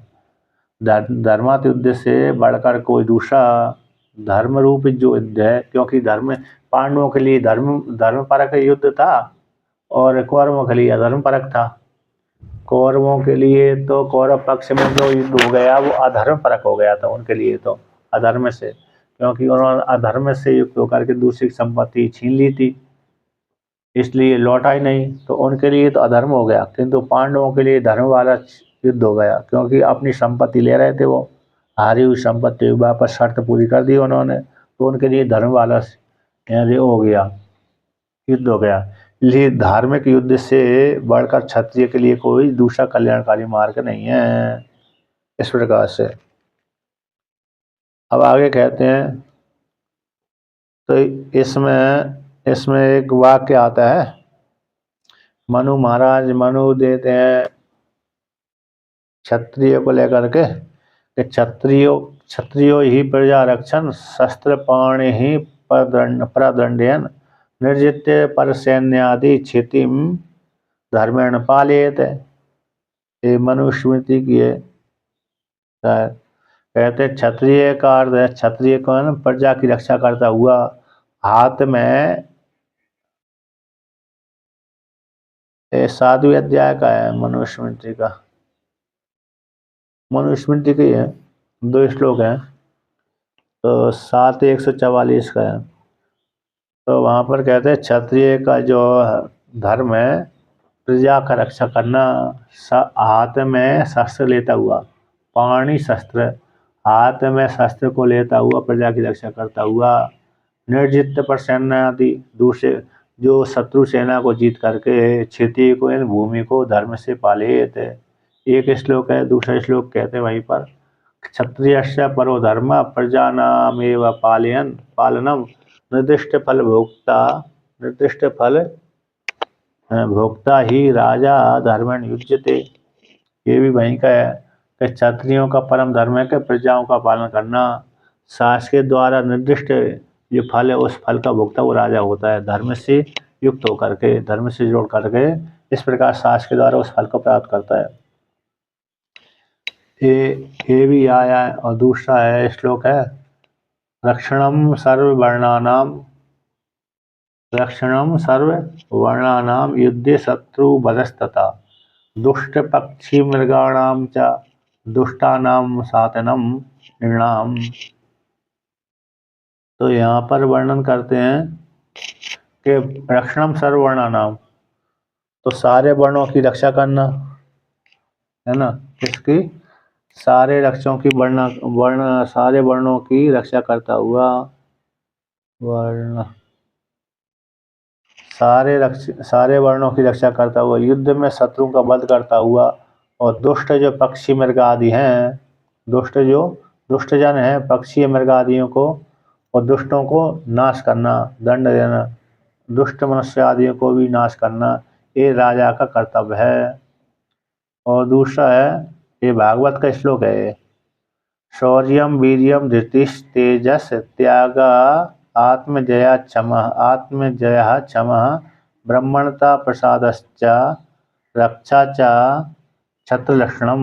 धर्मात युद्ध से बढ़कर कोई दूसरा धर्म रूप जो युद्ध है, क्योंकि धर्म पांडवों के लिए धर्म परक युद्ध था और कौरवों के लिए अधर्म परक था। कौरवों के लिए तो कौरव पक्ष में जो युद्ध हो गया वो अधर्म परक हो गया था उनके लिए, तो अधर्म से, क्योंकि उन्होंने अधर्म से युक्त होकर के दूसरी संपत्ति छीन ली थी, इसलिए लौटा ही नहीं, तो उनके लिए तो अधर्म हो गया। किंतु पांडवों के लिए धर्म वाला युद्ध हो गया, क्योंकि अपनी संपत्ति ले रहे थे, वो हारी हुई संपत्ति वापस शर्त पूरी कर दी उन्होंने, तो उनके लिए धर्म वाला हो गया, युद्ध हो गया। इसलिए धार्मिक युद्ध से बढ़कर क्षत्रिय के लिए कोई दूसरा कल्याणकारी मार्ग नहीं है। इस प्रकार से अब आगे कहते हैं, तो इसमें एक वाक्य आता है, मनु महाराज मनु देते हैं क्षत्रिय को लेकर के, क्षत्रियो ही प्रजा रक्षण शस्त्र पाणि ही प्रदंडयन निर्जित्य पर सैन्यादि क्षितिम धर्मेण पालेत। ये मनुस्मृति की है। कहते क्षत्रिय का अर्थ है, क्षत्रिय कौन? प्रजा की रक्षा करता हुआ, हाथ में 7वें अध्याय का है मनुस्मृति का, मनुस्मृति के है 2 श्लोक हैं, तो 7:144 का है। तो वहाँ पर कहते हैं क्षत्रिय का जो धर्म है प्रजा का रक्षा करना, हाथ में शस्त्र लेता हुआ, पाणी शस्त्र, हाथ में शस्त्र को लेता हुआ प्रजा की रक्षा करता हुआ, निर्जित पर सैन्यादि दूसरे जो शत्रु सेना को जीत करके क्षत्रिय को इन भूमि को धर्म से पालित। एक श्लोक है, दूसरा श्लोक कहते हैं वहीं पर, क्षत्रियस्य परो धर्म प्रजानामेव पालनम निर्दिष्ट फल भोक्ता ही राजा धर्मेण युज्यते। ये भी वहीं का है कि क्षत्रियों का परम धर्म है कि प्रजाओं का पालन करना, शासक के द्वारा निर्दिष्ट जो फल है उस फल का भोक्ता वो राजा होता है, धर्म से युक्त होकर के, धर्म से जोड़ करके इस प्रकार शासक के द्वारा उस फल को प्राप्त करता है। ये भी आया है। और दूसरा है श्लोक है, रक्षणम सर्ववर्णानाम युद्धे शत्रुवधस्तथा दुष्ट पक्षी मृगाणाम च दुष्टानाम सातनम निर्णाम। तो यहाँ पर वर्णन करते हैं कि रक्षणम सर्ववर्णानाम, तो सारे वर्णों की रक्षा करना है ना, इसकी सारे रक्षों की सारे वर्णों की रक्षा करता हुआ, सारे वर्णों की रक्षा करता हुआ, युद्ध में शत्रु का वध करता हुआ, और दुष्ट जो पक्षी मृग आदि हैं, दुष्टजन हैं पक्षी मृग आदियों को और दुष्टों को नाश करना, दंड देना, दुष्ट मनुष्य आदियों को भी नाश करना, ये राजा का कर्तव्य है। और दूसरा है, ये भागवत का श्लोक है, शौर्यम वीर्यम धृतिस्तेजस त्यागा आत्मजया क्षमः ब्रह्मणता प्रसादश्च रक्षा च छत्रलक्षणम।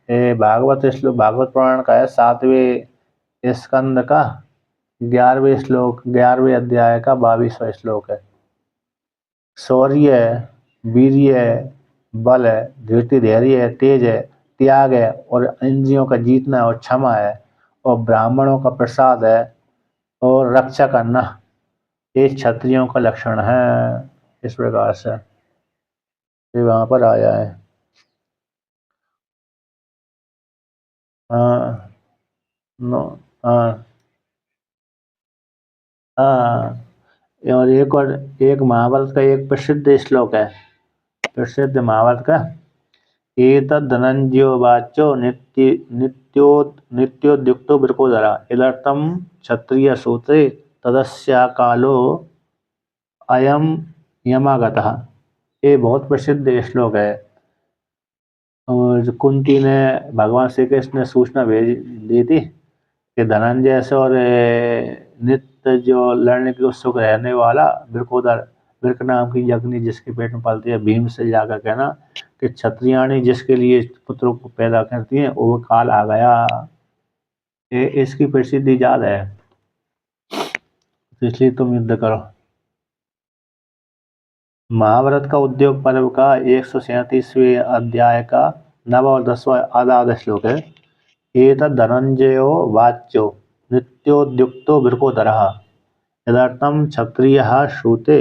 ये भागवत श्लोक भागवत पुराण का है, 7वें स्कंद का 11वें अध्याय का 22वां श्लोक है। शौर्य है, वीर्य है, बल है, धृति धैर्य है, तेज है, त्याग है और इंद्रियों का जीतना और क्षमा है और ब्राह्मणों का प्रसाद है और रक्षा करना, ये क्षत्रियों का लक्षण है। इस प्रकार से ये वहां पर आया है। हाँ। नो। हाँ। हाँ। और एक महाभारत का एक प्रसिद्ध श्लोक है, प्रसिद्ध महाभारत का। एतद् धनंजयोवाचो नित्योद्युक्तो वृकोदरा यदर्थं क्षत्रियसूत्रे तदस्या कालो अयम यमागतः। ये बहुत प्रसिद्ध श्लोक है और कुंती ने भगवान श्री कृष्ण ने सूचना भेज दी थी कि धनंजय से और नित्य जो लड़ने के उत्सुक रहने वाला वृकोदर, वृक नाम की यज्ञनी जिसके पेट में पलती है, भीम से जाकर कहना कि क्षत्रियाणी जिसके लिए पुत्रों को पैदा करती हैं वो काल आ गया। ये इसकी प्रसिद्धि ज्यादा है, तो इसलिए तुम युद्ध करो। महाभारत का उद्योग पर्व का 137वें अध्याय का 9वां और 10वां आधा आधा श्लोक है। एतद् धनंजयो वाच्यो नित्योद्युक्तो वृकोदरः यदर्थं क्षत्रियः श्रुते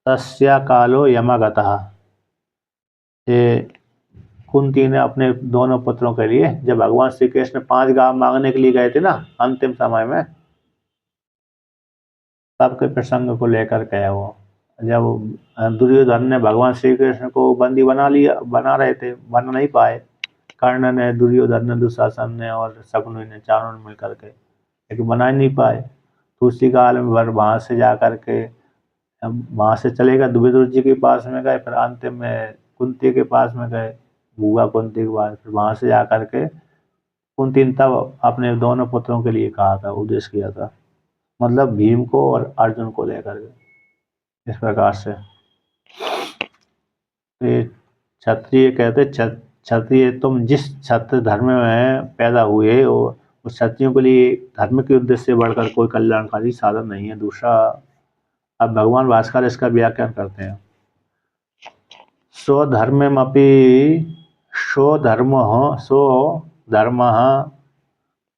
तस्या कालो यमागतः। ये कुंती ने अपने दोनों पुत्रों के लिए, जब भगवान श्री कृष्ण 5 गांव मांगने के लिए गए थे ना अंतिम समय में, तब के प्रसंग को लेकर गया वो। जब दुर्योधन ने भगवान श्री कृष्ण को बंदी बना रहे थे, बना नहीं पाए, कर्ण ने, दुर्योधन ने, दुशासन ने और शकुनि ने, चारों ने मिलकर के, लेकिन बना ही नहीं पाए। तो उसी काल में वहां से जा करके, वहां से चले गए, विदुर जी के पास में गए, फिर अंतिम में कुंती के पास में गए, बुआ कुंती के पास। फिर वहां से जा करके कुंती ने तब अपने दोनों पुत्रों के लिए कहा था, उद्देश्य किया था, मतलब भीम को और अर्जुन को लेकर के। इस प्रकार से ये क्षत्रिय कहते, क्षत्रिय तुम जिस क्षत्र धर्म में पैदा हुए हो, उस क्षत्रियों के लिए धर्म के उद्देश्य से बढ़कर कोई कल्याणकारी साधन नहीं है दूसरा। अब भगवान भास्कर इसका व्याख्यान करते हैं। स्वधर्ममपि स्वधर्मः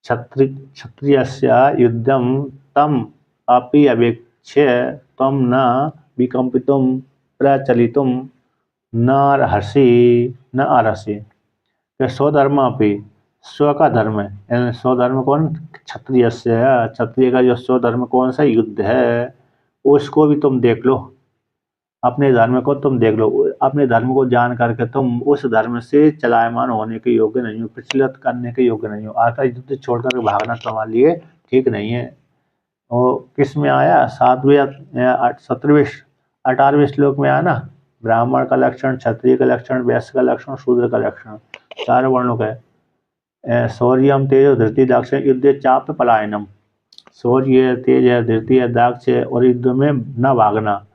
क्षत्रियस्य युद्धं तम अपि अवेक्ष्य त्वं न विकम्पितुं प्रचलितुं न अर्हसि। स्वधर्म अपि, स्व का धर्म है, यानी स्वधर्म कौन? क्षत्रियस्य है। क्षत्रिय का जो स्वधर्म कौन सा? युद्ध है। उसको भी तुम देख लो, अपने धर्म को तुम देख लो। अपने धर्म को जान करके तुम उस धर्म से चलायमान होने के योग्य नहीं हो, प्रचलित करने के योग्य नहीं हो। आता युद्ध छोड़ कर भागना तुम्हारे लिए ठीक नहीं है। और किस में आया? 17वें 18वें श्लोक में आया ना, ब्राह्मण का लक्षण, क्षत्रिय का लक्षण, वैश्य का लक्षण, शूद्र का लक्षण, 4 वर्णों का है। शौर्यम तेज धृति दाक्ष युद्ध चाप पलायनम। शौर्य है, तेज है, धृति है, दाक्ष है और युद्ध में न भागना,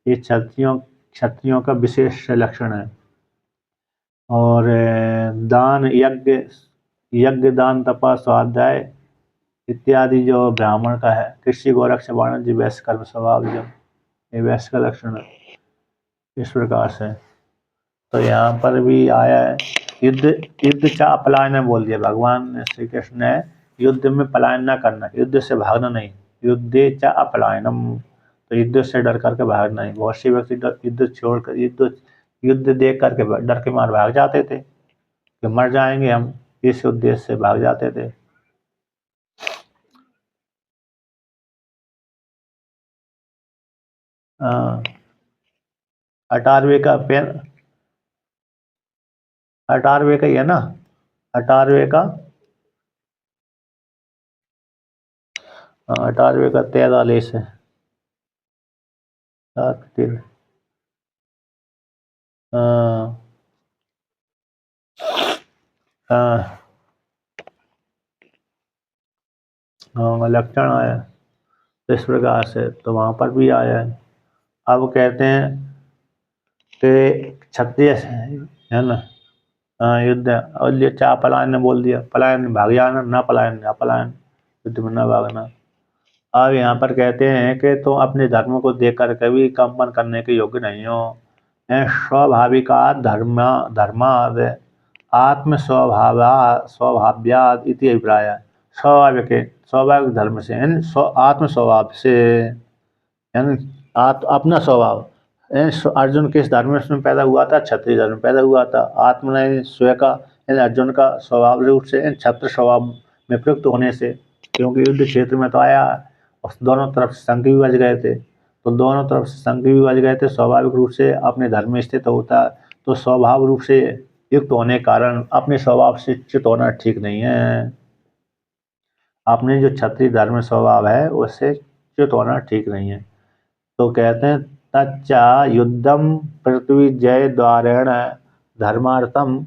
ये क्षत्रियों का विशेष लक्षण है। और दान, यज्ञ दान तपा स्वाध्याय इत्यादि जो ब्राह्मण का है, कृषि गोरक्ष वाणिज्य वैश्य कर्म स्वभाव, जो ये वैश्य का लक्षण है। इस प्रकार से तो यहाँ पर भी आया है, युद्ध चा पलायन बोल दिया भगवान श्री कृष्ण ने। युद्ध में पलायन ना करना, युद्ध से भागना नहीं, युद्धे चा अपलायनम, तो युद्ध से डर करके भागना नहीं। बहुत से व्यक्ति युद्ध छोड़कर, युद्ध देख करके डर के मार भाग जाते थे कि मर जाएंगे हम, इस उद्देश्य से भाग जाते थे। हाँ। 18वें का पेन, 18वें का ही है ना, 18वें का, 18वें का 43 है। हाँ। हाँ। हाँ, लक्षण आया तो इस प्रकार से, तो वहां पर भी आया है। अब कहते हैं कि क्षत्रिय है ना, युद्ध, और ये चाह पलायन ने बोल दिया, पलायन भाग जाना, ना पलायन अपलायन, युद्ध में न भागना। अब यहाँ पर कहते हैं कि तुम अपने धर्म को देखकर कभी कंपन करने के योग्य नहीं हो। स्वाभाविकात् धर्माद् आत्म स्वभाव्याद इति अभिप्राय। स्वाभाविक धर्म से यानी आत्म स्वभाव से, यानी अपना स्वभाव। अर्जुन किस धर्म में पैदा हुआ था? क्षत्रिय धर्म में पैदा हुआ था। आत्म ने स्वयं का, यानी अर्जुन का स्वभाव रूप से क्षत्र स्वभाव में प्रयुक्त होने से, क्योंकि युद्ध क्षेत्र में तो आया और दोनों तरफ से संघ भी बज गए थे, तो दोनों तरफ से संघ भी बज गए थे, स्वाभाविक रूप से अपने धर्म में स्थित होता, तो स्वभाव रूप से युक्त होने के कारण अपने स्वभाव से च्युत होना ठीक नहीं है। अपने जो क्षत्रिय धर्म स्वभाव है उससे च्युत होना ठीक नहीं है। तो कहते हैं तच्चा युद्धम पृथ्वी जय द्वारेण धर्मार्थम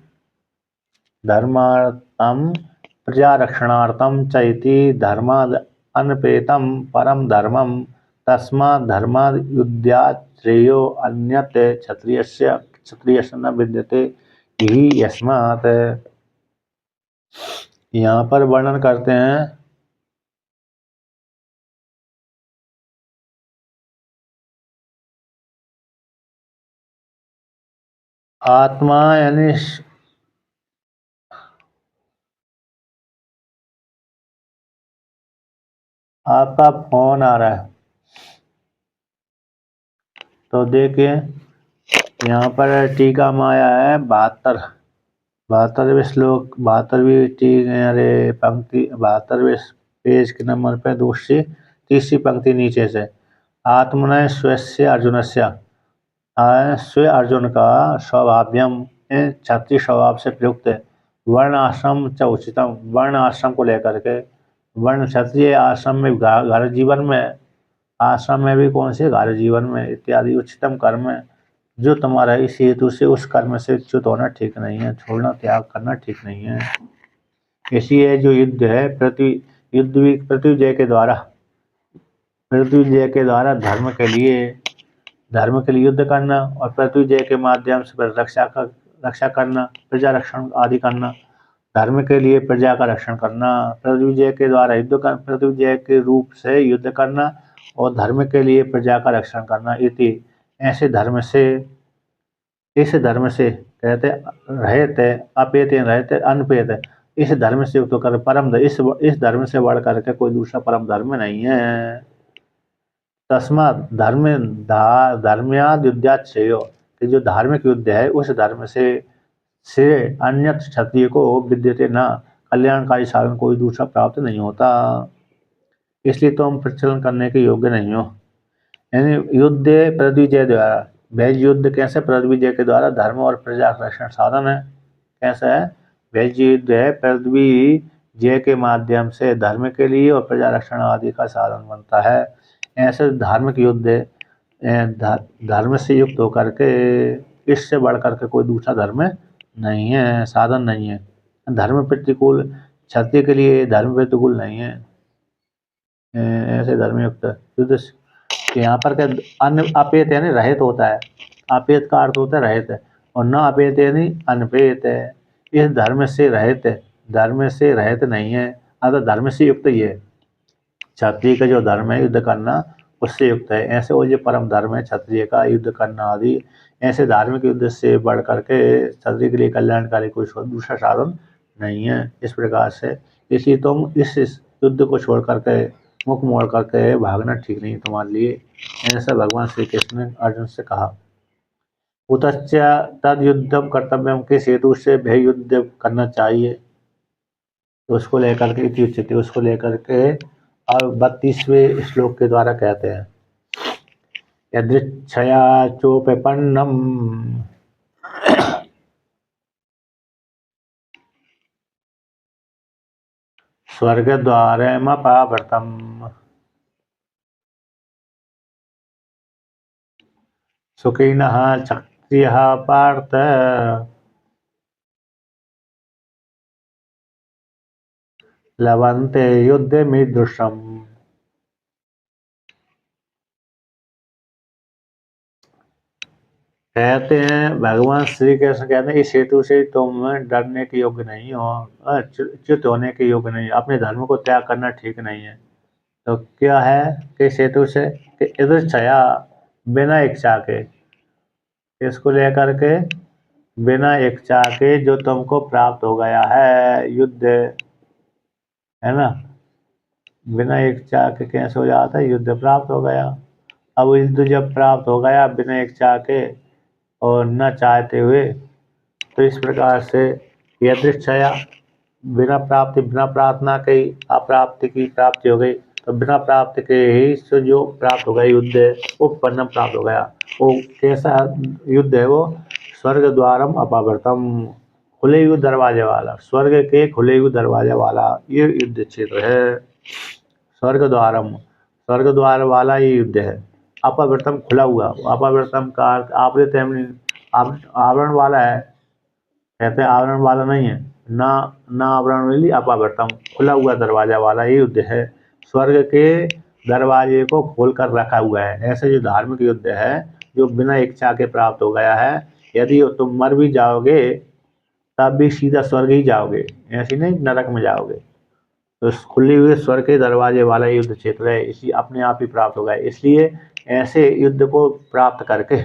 प्रजारक्षणार्थम चैति धर्माद अनपेतम परम धर्मम तस्मात् धर्माद युद्धात् श्रेयो अन्यत् क्षत्रियस्य न विद्यते ही यस्मात्। यहाँ पर वर्णन करते हैं आत्मा यानी आपका फोन आ रहा है तो देखिए यहाँ पर टीका में आया है 72वें श्लोक, 72वीं अरे पंक्ति, 72वें पेज के नंबर पे दूसरी तीसरी पंक्ति नीचे से। आत्मन स्वस्य अर्जुनस्य, स्व अर्जुन का स्वभाव्यम क्षत्रिय स्वभाव से प्रयुक्त वर्ण आश्रम च उचितम, वर्ण आश्रम को लेकर के, वर्ण क्षत्रिय आश्रम में घर जीवन में, आश्रम में भी कौन से घर जीवन में इत्यादि उच्चतम कर्म है जो तुम्हारा इस हेतु से उस कर्म से च्युत होना ठीक नहीं है, छोड़ना त्याग करना ठीक नहीं है। इसलिए जो युद्ध है पृथ्वी जय के द्वारा धर्म के लिए युद्ध करना और पृथ्वी जय के माध्यम से रक्षा करना, प्रजा रक्षण आदि करना, धर्म के लिए प्रजा का रक्षण करना, पृथ्वी जय के द्वारा पृथ्वी जय के रूप से युद्ध करना और धर्म के लिए प्रजा का रक्षण करना इति इस धर्म से कहते रहते अपेते रहते अनपेत, इस धर्म से युक्त होकर परम इस धर्म से बढ़ करके कोई दूसरा परम धर्म नहीं है। तस्मात् धर्म्याद युद्धात् श्रेयो, कि जो धार्मिक युद्ध है उस धर्म से अन्य क्षत्रिय को विद्यते न, कल्याणकारी साधन कोई दूसरा प्राप्त नहीं होता, इसलिए तो हम प्रचलन करने के योग्य नहीं हो। यानी युद्ध पृथ्वी जय द्वारा, वैज युद्ध कैसे? पृथ्वी जय के द्वारा धर्म और प्रजा रक्षण साधन है। कैसा है? वैज युद्ध है पृथ्वी जय के माध्यम से धर्म के लिए और प्रजा रक्षण आदि का साधन बनता है। ऐसे धार्मिक युद्ध धर्म से युक्त होकर के, इससे बढ़ करके कोई दूसरा धर्म नहीं है, साधन नहीं है। धर्म प्रतिकूल क्षत्रिय के लिए धर्म प्रतिकूल नहीं है। ऐसे धर्मयुक्त युद्ध यहाँ पर क्या अन अपेत यानी रहित होता है, अपेत का अर्थ होता है रहित, और न अपेत यानी अनपेत है। इस धर्म से रहित नहीं है, अतः धर्म से युक्त ही है। क्षत्रिय का जो धर्म है युद्ध करना उससे युक्त है। ऐसे वो जो परम धर्म है क्षत्रिय का युद्ध करना आदि, ऐसे धार्मिक युद्ध से बढ़ करके क्षत्रिय के लिए कल्याणकारी कोई दूसरा साधन नहीं है। इस प्रकार से इसलिए तुम इस युद्ध को छोड़ करके, मुख मोड़ करके भागना ठीक नहीं तुम्हारे लिए, ऐसा भगवान श्री कृष्ण ने अर्जुन से कहा। उतश्च तद युद्धम कर्तव्यम, किस हेतु से भय युद्ध करना चाहिए, तो उसको लेकर के इति उसको लेकर के अब 32वें श्लोक के द्वारा कहते हैं यदृच्छया चोपपन्नम स्वर्गद्वारमपावृतम् सुखिनः क्षत्रियः पार्थ लभन्ते युद्धमीदृशम्। कहते हैं भगवान श्री कृष्ण कहते हैं इस हेतु से तुम डरने के योग्य नहीं हो, च्युत होने के योग्य नहीं, अपने धर्म को त्याग करना ठीक नहीं है। तो क्या है किस हेतु से कि यदृच्छया बिना इच्छा के, इसको लेकर के बिना इच्छा के जो तुमको प्राप्त हो गया है युद्ध, है ना, बिना इच्छा के कैसे हो जाता है, युद्ध प्राप्त हो गया। अब युद्ध जब प्राप्त हो गया बिना इच्छा के और न चाहते हुए, तो इस प्रकार से यदृच्छया बिना प्राप्ति, बिना प्रार्थना के ही अप्राप्ति की प्राप्ति हो गई। तो बिना प्राप्ति के ही से जो प्राप्त हो गया युद्ध है वो परिणाम प्राप्त हो गया। वो कैसा युद्ध है वो, स्वर्ग द्वारम अपावर्तम, खुले हुए दरवाजे वाला, स्वर्ग के खुले हुए दरवाजे वाला ये युद्ध क्षेत्र है। स्वर्ग द्वारम, स्वर्ग द्वार वाला ये युद्ध है। अपावर्तम खुला हुआ, अपावर्तम का अर्थ आवृत है, आवरण वाला है, कहते हैं आवरण वाला नहीं है, ना ना आवरण वाली, अपावर्तम खुला हुआ दरवाजा वाला ये युद्ध है। स्वर्ग के दरवाजे को खोल कर रखा हुआ है। ऐसे जो धार्मिक युद्ध है जो बिना इच्छा के प्राप्त हो गया है, यदि तुम मर भी जाओगे तब भी सीधा स्वर्ग ही जाओगे, ऐसे नहीं नरक में जाओगे। तो खुले हुए स्वर्ग के दरवाजे वाला युद्ध क्षेत्र है, इसी अपने आप ही प्राप्त होगा। इसलिए ऐसे युद्ध को प्राप्त करके,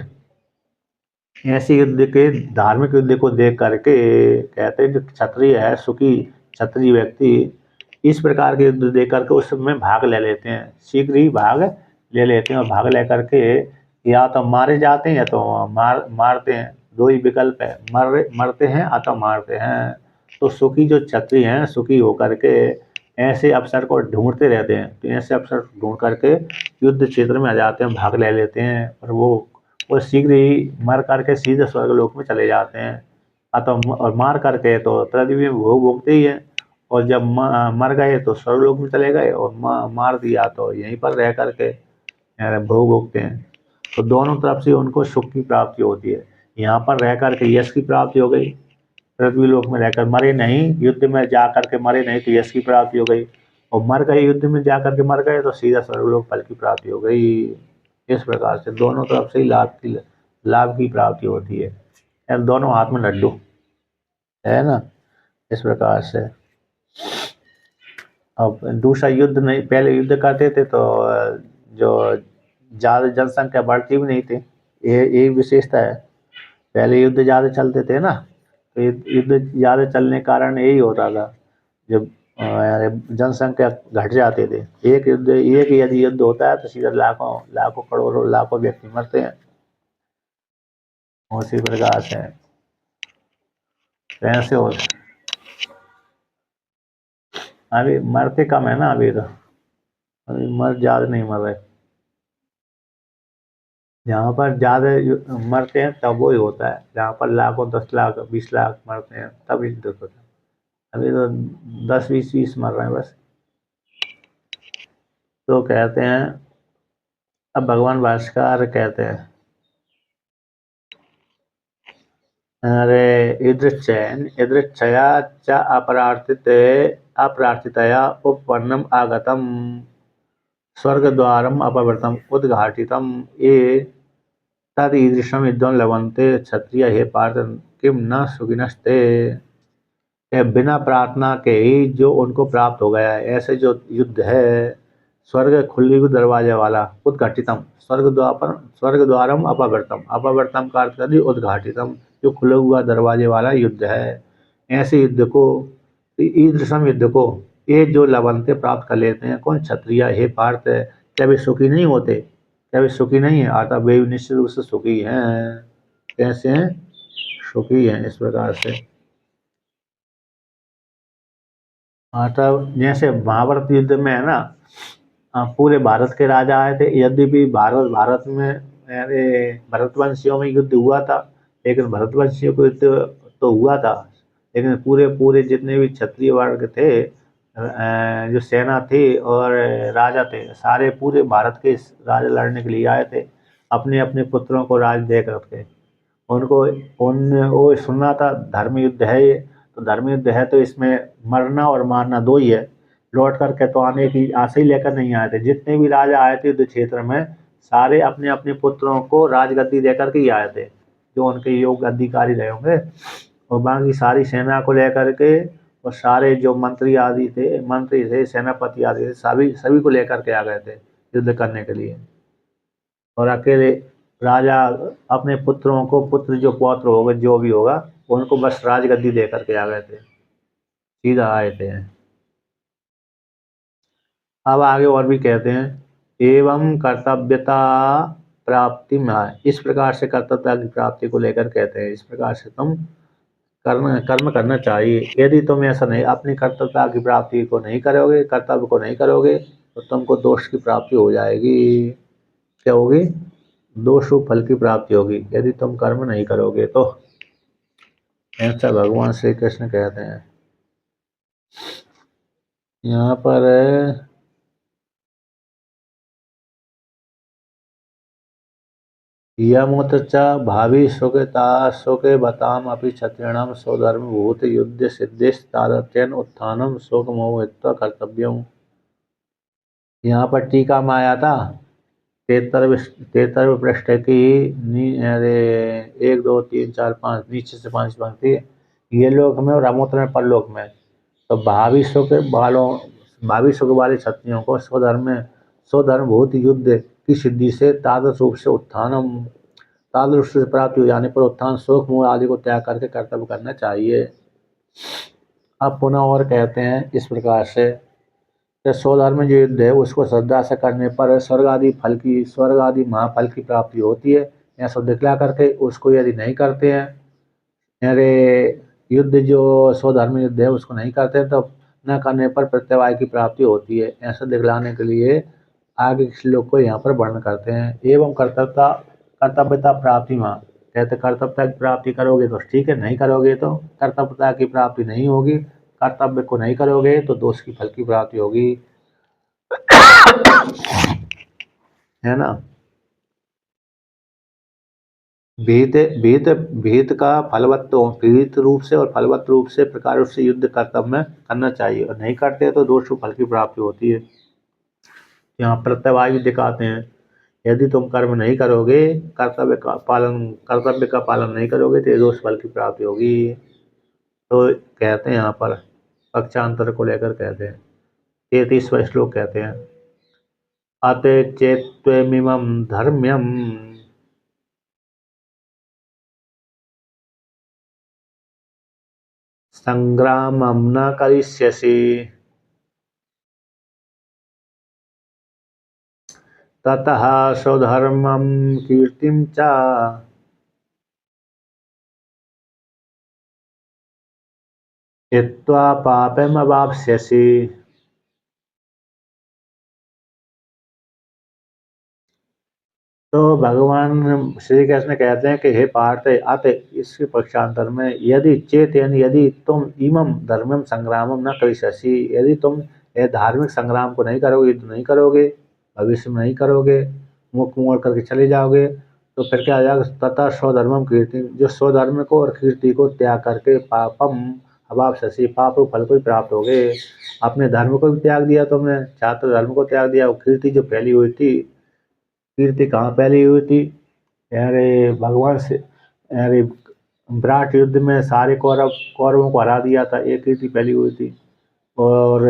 ऐसे युद्ध के धार्मिक युद्ध को देख करके कहते हैं जो क्षत्रिय है, सुखी क्षत्रिय व्यक्ति इस प्रकार के युद्ध देख करके उसमें भाग ले लेते हैं, शीघ्र ही भाग ले लेते हैं। और भाग ले करके या तो मारे जाते हैं या तो मारते हैं, दो ही विकल्प है, मरते हैं अथवा मारते हैं। तो सुखी जो क्षत्रिय हैं, सुखी होकर के ऐसे अवसर को ढूंढते रहते हैं। तो ऐसे अवसर ढूंढ करके युद्ध क्षेत्र में आ जाते हैं, भाग ले लेते हैं, और वो शीघ्र ही मर करके सीधे स्वर्गलोक में चले जाते हैं। अथवा और मार करके तो पृथ्वी में भोग भोगते ही हैं, और जब मर गए तो स्वर्गलोक में चले गए, और मार दिया तो यहीं पर रह करके भोग भोगते हैं। तो दोनों तरफ से उनको सुख की प्राप्ति होती है। यहाँ पर रह करके यश की प्राप्ति हो गई, पृथ्वी लोक में रहकर मरे नहीं, युद्ध में जा करके मरे नहीं तो यश की प्राप्ति हो गई, और मर गए युद्ध में जा करके मर गए तो सीधा स्वर्गलोक फल की प्राप्ति हो गई। इस प्रकार से दोनों तरफ से ही लाभ की प्राप्ति होती है, यार दोनों हाथ में लड्डू है ना। इस प्रकार से अब दूसरा युद्ध नहीं, पहले युद्ध करते थे तो जो ज़्यादा जनसंख्या बढ़ती भी नहीं थी, ये विशेषता है। पहले युद्ध ज़्यादा चलते थे ना, तो युद्ध ज़्यादा चलने के कारण यही होता था, जब जनसंख्या घट जाते थे। एक यदि युद्ध होता है तो सीधा लाखों लाखों करोड़ों लाखों व्यक्ति मरते हैं। उसी प्रकार से कैसे हो, अभी मरते कम है ना, अभी तो अभी ज़्यादा नहीं मर रहे। जहाँ पर ज़्यादा मरते हैं तब वही होता है, जहाँ पर लाखों 10 लाख 20 लाख मरते हैं तब युद्ध होता है। अभी तो 10 20 मर रहे हैं बस। तो कहते हैं, अब भगवान भास्कर कहते हैं, अरे ईदृच्छया च अप्रार्थितया उपपन्नम आगतम स्वर्गद्वारम अपवर्तम उद्घाटितम ये तदीदृशम युद्धं लभन्ते क्षत्रिय हे पार्थ किम न सुखिनस्ते। बिना प्रार्थना के ही जो उनको प्राप्त हो गया है, ऐसे जो युद्ध है स्वर्ग खुली हुई दरवाजे वाला उद्घाटितम, स्वर्ग द्वारम अपवर्तम, अपवर्तम का अर्थ कर उद्घाटितम, जो खुला हुआ दरवाजे वाला युद्ध है। ऐसे युद्ध को, ईदृशम युद्ध को ये जो लवंते प्राप्त कर लेते हैं कौन, क्षत्रिय हे पार्थ, क्या वे सुखी नहीं होते, क्या वे सुखी नहीं है, अतः वे निश्चित रूप से सुखी हैं। कैसे हैं, सुखी हैं। इस प्रकार से मतलब जैसे महाभारत युद्ध में है ना, पूरे भारत के राजा आए थे, यद्यपि भारत में अरे भरतवंशियों में युद्ध हुआ था, लेकिन भरतवंशियों को युद्ध तो हुआ था, लेकिन पूरे पूरे जितने भी क्षत्रिय वर्ग थे, जो सेना थी और राजा थे, सारे पूरे भारत के राजा लड़ने के लिए आए थे, अपने अपने पुत्रों को राज दे करके। उनको वो सुनना था धर्म युद्ध है ये, तो धर्म युद्ध है तो इसमें मरना और मारना दो ही है, लौट करके तो आने की आशा ही लेकर नहीं आए थे। जितने भी राजा आए थे युद्ध क्षेत्र में, सारे अपने अपने पुत्रों को राजगद्दी देकर के ही आए थे, जो उनके योग्य अधिकारी रहे होंगे, और बाकी सारी सेना को लेकर के और सारे जो मंत्री थे, सेनापति आदि थे, सभी को लेकर के आ गए थे युद्ध करने के लिए। और अकेले राजा अपने पुत्र जो पौत्र होगा जो भी होगा, उनको बस राजगद्दी दे करके आ गए थे, सीधा आए थे। अब आगे और भी कहते हैं, एवं कर्तव्यता प्राप्ति में, इस प्रकार से कर्तव्यता की प्राप्ति को लेकर कहते हैं, इस प्रकार से तुम कर्म करना चाहिए। यदि तुम ऐसा नहीं, अपनी कर्तव्यता की प्राप्ति को नहीं करोगे, कर्तव्य को नहीं करोगे, तो तुमको दोष की प्राप्ति हो जाएगी। क्या होगी? दोषु फल की प्राप्ति होगी यदि तुम कर्म नहीं करोगे तो। ऐसा भगवान श्री कृष्ण कहते हैं। यहाँ पर यमुत च भावी सुखे बताम अपि क्षत्रिणाम स्वधर्म भूत युद्ध सिद्धिस्तारत्यन उत्थानम शोक मोहित्वा कर्तव्यम। यहाँ पर टीका में आया था, 73 पृष्ठ की अरे 1 2 3 4 5 नीचे से 5 पंक्ति, ये लोक में और अमूत्र में परलोक में। तो भावी सुख वाले क्षत्रियों को स्वधर्म भूत युद्ध की सिद्धि से तादृश रूप से प्राप्ति हो जाने पर उत्थान शोक मोह आदि को त्याग करके कर्तव्य करना चाहिए। अब पुनः और कहते हैं इस प्रकार से, स्वधर्म जो युद्ध है उसको श्रद्धा से करने पर स्वर्ग आदि महाफल की प्राप्ति होती है। ऐसा दिखला करके उसको यदि नहीं करते हैं, अरे युद्ध जो स्वधर्म युद्ध है उसको नहीं करते तो न करने पर प्रत्यवाय की प्राप्ति होती है। ऐसा दिखलाने के लिए आगे के श्लोक को यहाँ पर वर्णन करते हैं। एवं कर्तव्यता प्राप्ति में कहते, कर्तव्यता की प्राप्ति करोगे तो ठीक है, नहीं करोगे तो कर्तव्यता की प्राप्ति नहीं होगी। कर्तव्य को नहीं करोगे तो दोष की फल की प्राप्ति होगी, है ना। भीत का भीत रूप से और फलवत् रूप से प्रकार रूप से युद्ध कर्तव्य में करना चाहिए, और नहीं करते तो दोष फल की प्राप्ति होती है। यहाँ प्रत्यवाय भी दिखाते हैं, यदि तुम कर्म नहीं करोगे, कर्तव्य का पालन नहीं करोगे तो दोष फल की प्राप्ति होगी। तो कहते हैं यहाँ पर पक्षांतर को लेकर कहते हैं, 33वां श्लोक कहते हैं, अते चेत्त्वमिमं धर्म्यम् संग्रामं न करिष्यसि ततः स्वधर्मं कीर्तिं च हित्वा पापमवाप्स्यसि। तो भगवान श्री कृष्ण कहते हैं कि हे पार्थ, अत इसके पक्षांतर में, यदि तुम इमं धर्मम संग्रामम न करिष्यसि, यदि तुम ये धार्मिक संग्राम को नहीं करोगे, युद्ध नहीं करोगे, भविष्य में नहीं करोगे, मुख मोड़ करके चले जाओगे, तो फिर क्या आ जाएगा, तथा स्वधर्मम कीर्ति, जो स्वधर्म को और कीर्ति को त्याग करके पापम अवाप्स्यसि, पाप फल को ही प्राप्त हो गए। अपने धर्म को भी त्याग दिया तुमने, छात्र धर्म को त्याग दिया, कीर्ति जो फैली हुई थी, कीर्ति कहाँ फैली हुई थी, अरे भगवान से, अरे विराट युद्ध में सारे कौरवों को हरा दिया था, एक कीर्ति फैली हुई थी। और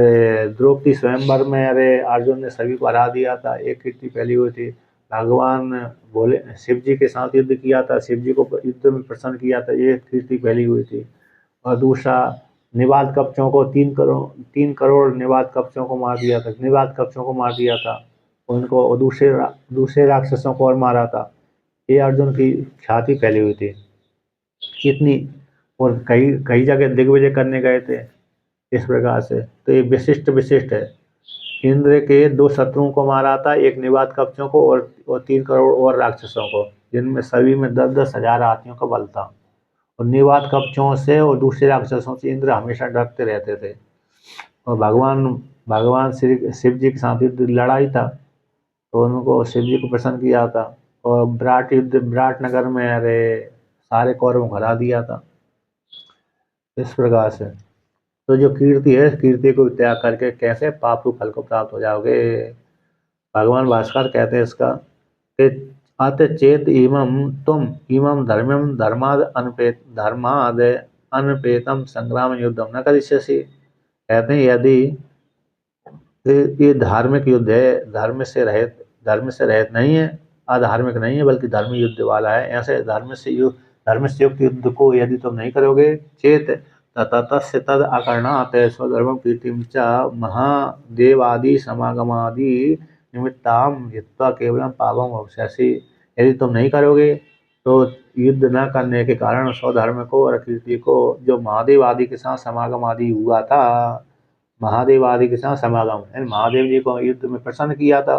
द्रौपदी स्वयंवर में अरे अर्जुन ने सभी को हरा दिया था, एक कीर्ति फैली हुई थी। भगवान बोले शिव जी के साथ युद्ध किया था, शिव जी को युद्ध में प्रसन्न किया था, एक कीर्ति फैली हुई थी। और दूसरा, निवात कवचों को 3 करोड़ निवात कवचों को मार दिया था, उनको, और दूसरे राक्षसों को और मारा था। ये अर्जुन की ख्याति फैली हुई थी इतनी, और कई कई जगह दिग्विजय करने गए थे इस प्रकार से। तो ये विशिष्ट है। इंद्र के 2 शत्रुओं को मारा था, एक निवात कवचों को और 3 करोड़ और राक्षसों को, जिनमें सभी में 10-10 हजार हाथियों का बल था। और निवात कवचों से और दूसरे राक्षसों से इंद्र हमेशा डरते रहते थे। और भगवान श्री शिव जी के साथ युद्ध लड़ाई था, तो उनको शिव जी को प्रसन्न किया था। और विराट नगर में अरे सारे कौरवों को हरा दिया था इस प्रकार से। तो जो कीर्ति है, कीर्ति को त्याग करके कैसे पाप फल को प्राप्त हो जाओगे। भगवान भास्कर कहते हैं इसका कि अत चेत इमं तुम इमं धर्माद अनपेतम संग्राम युद्धम न करिष्यसि। कहते हैं यदि ये धार्मिक युद्ध है, धर्म से रहित नहीं है, अधार्मिक नहीं है, बल्कि धर्म युद्ध वाला है। ऐसे धर्म से युक्त युद्ध को यदि तुम नहीं करोगे चेत तस्य तद अकरणात् स्वधर्मं कीर्तिं च महादेवादि समागमादि निमित्ताम हित्वा केवलम पावम भविष्यसि। यदि तुम नहीं करोगे तो युद्ध न करने के कारण स्वधर्म को और कीर्ति को, जो महादेव आदि के साथ समागम आदि हुआ था, महादेव आदि के साथ समागम यानी महादेव जी को युद्ध में प्रसन्न किया था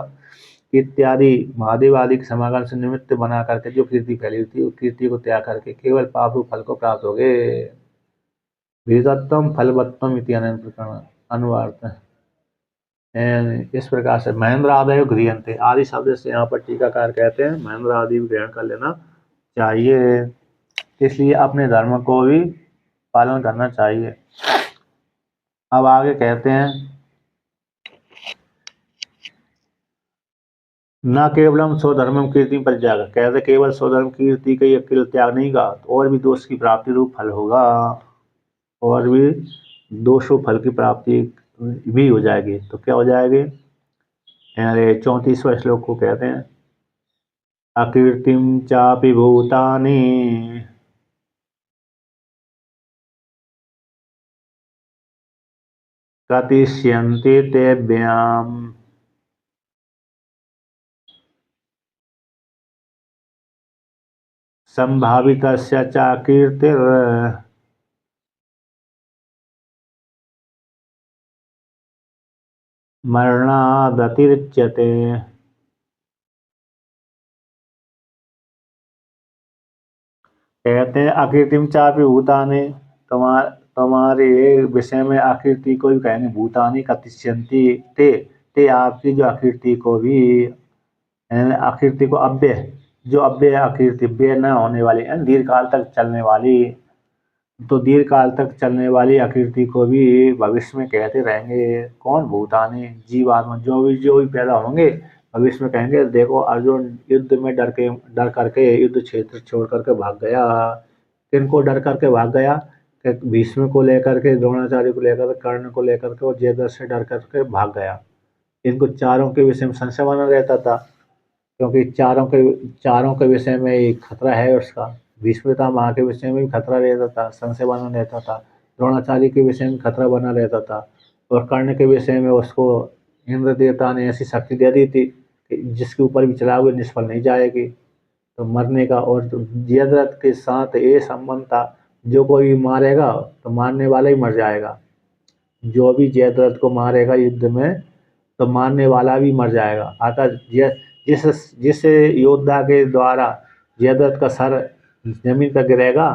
इत्यादि, महादेव आदि के समागम से निमित्त बना करके जो कीर्ति फैली थी, उस कीर्ति को त्याग करके केवल पाप फल को प्राप्त हो गए। विदत्तम फलवत्तम इति अनंत प्रकरण अनुवार्थ। इस प्रकार से महेंद्र आदय गृहंते आदि शब्द से यहाँ पर टीकाकार कहते हैं महेंद्र आदि ग्रहण कर लेना चाहिए, इसलिए अपने धर्म को भी पालन करना चाहिए। अब आगे कहते हैं न केवलम स्वधर्मम कीर्ति परित्याग, कहते केवल स्वधर्म कीर्ति का अकेले त्याग नहीं का, तो और भी दोष की प्राप्ति रूप फल होगा, और भी दोषों फल की प्राप्ति भी हो जाएगी। तो क्या हो जाएगी? अरे 34वें श्लोक को कहते हैं अकीर्तिम चापि भूतानि कतिष्यन्ति तेभ्याम् संभावितस्य च कीर्तिर मरणादतिरिच्यते। कहते हैं अकीर्तिम चापि भूतानि, तुम्हारे विषय में अकीर्ति को भी कहेंगे भूतानि कतिष्यन्ति ते आपकी जो अकीर्ति को भी, अकीर्ति को अव्यय, जो अव्यय अकीर्ति व्यय न होने वाली दीर्घ काल तक चलने वाली, तो दीर्घ काल तक चलने वाली अकीर्ति को भी भविष्य में कहते रहेंगे। कौन? भूतानि जीवात्मा, जो भी पैदा होंगे भविष्य में कहेंगे देखो अर्जुन युद्ध में डर करके युद्ध क्षेत्र छोड़ करके भाग गया। किनको डर करके भाग गया? भीष्म को लेकर के, द्रोणाचार्य को लेकर, कर्ण को लेकर के और जयद्रथ से डर करके भाग गया। इनको चारों के विषय में संशय बना रहता था, क्योंकि चारों के विषय में एक खतरा है उसका। भीष्म माँ के विषय में भी खतरा रहता था, संशय बना रहता था। द्रोणाचार्य के विषय में खतरा बना रहता था, और कर्ण के विषय में उसको इंद्र देवता ने ऐसी शक्ति दे दी थी कि जिसके ऊपर भी चलाओगे निष्फल नहीं जाएगी, तो मरने का। और जयद्रथ के साथ ये संबंध था, जो कोई मारेगा तो मारने वाला ही मर जाएगा। जो भी जयद्रथ को मारेगा युद्ध में तो मारने वाला भी मर जाएगा। अतः जिस योद्धा के द्वारा जयद्रथ का सर जमीन पर गिरेगा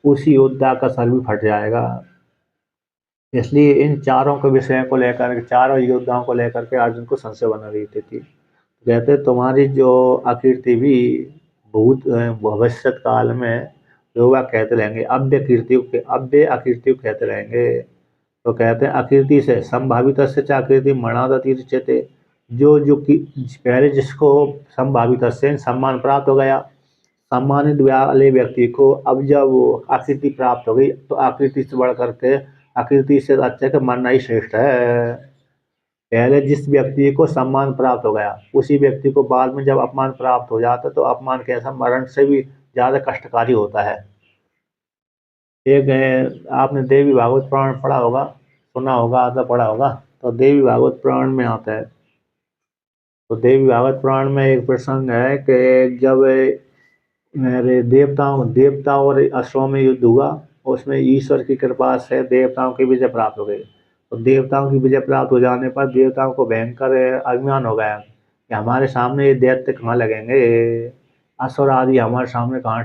उसी योद्धा का सर भी फट जाएगा। इसलिए इन चारों के विषय को लेकर, चारों योद्धाओं को लेकर के अर्जुन को संशय बना रही थी। कहते तुम्हारी जो अकीर्ति भी भविष्य काल में लोग कहते रहेंगे, अव्यय अकीर्ति कहते रहेंगे। तो कहते हैं अकीर्ति से संभावित से चाकीर्ति मरणादतिरिच्यते, जो पहले जिसको संभावित से सम्मान प्राप्त हो गया, सम्मानित वाले व्यक्ति को अब जब आकृति प्राप्त हो गई तो आकृति से बढ़ करके, आकृति से अच्छा कि मरना ही श्रेष्ठ है। पहले जिस व्यक्ति को सम्मान प्राप्त हो गया उसी व्यक्ति को बाद में जब अपमान प्राप्त हो जाता तो अपमान कैसा, मरण से भी ज़्यादा कष्टकारी होता है। एक आपने देवी भागवत पुराण पढ़ा होगा, सुना होगा, आधा पढ़ा होगा। तो देवी भागवत पुराण में आता है, तो देवी भागवत पुराण में एक प्रसंग है कि जब मेरे देवता और असुरों में युद्ध हुआ, उसमें ईश्वर की कृपा से देवताओं की विजय प्राप्त हो गई। तो देवताओं की विजय प्राप्त हो जाने पर देवताओं को भयंकर अभिमान हो गया कि हमारे सामने ये दैत्य कहाँ लगेंगे, असुर आदि हमारे सामने कहाँ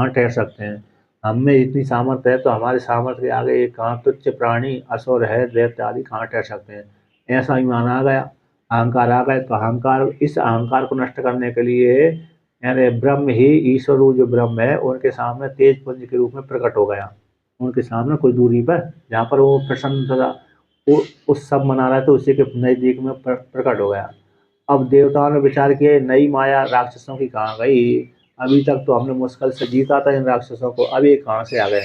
ठहर सकते हैं। हम में इतनी सामर्थ्य है तो हमारे सामर्थ्य के आगे एक कहाँ तुच्छ प्राणी असुर है, दैत्य आदि कहाँ ठहर सकते हैं। ऐसा अभिमान आ गया, अहंकार आ गया। तो इस अहंकार को नष्ट करने के लिए यानी ब्रह्म ही, ईश्वर जो ब्रह्म है उनके सामने तेज पुंज के रूप में प्रकट हो गया। उनके सामने कुछ दूरी पर, जहाँ पर वो प्रसन्न था, वो उस सब मना रहा था, उसी के नज़दीक में प्रकट हो गया। अब देवताओं ने विचार किया नई माया राक्षसों की कहाँ गई, अभी तक तो हमने मुश्किल से जीता था इन राक्षसों को, अब ये कहाँ से आ गए।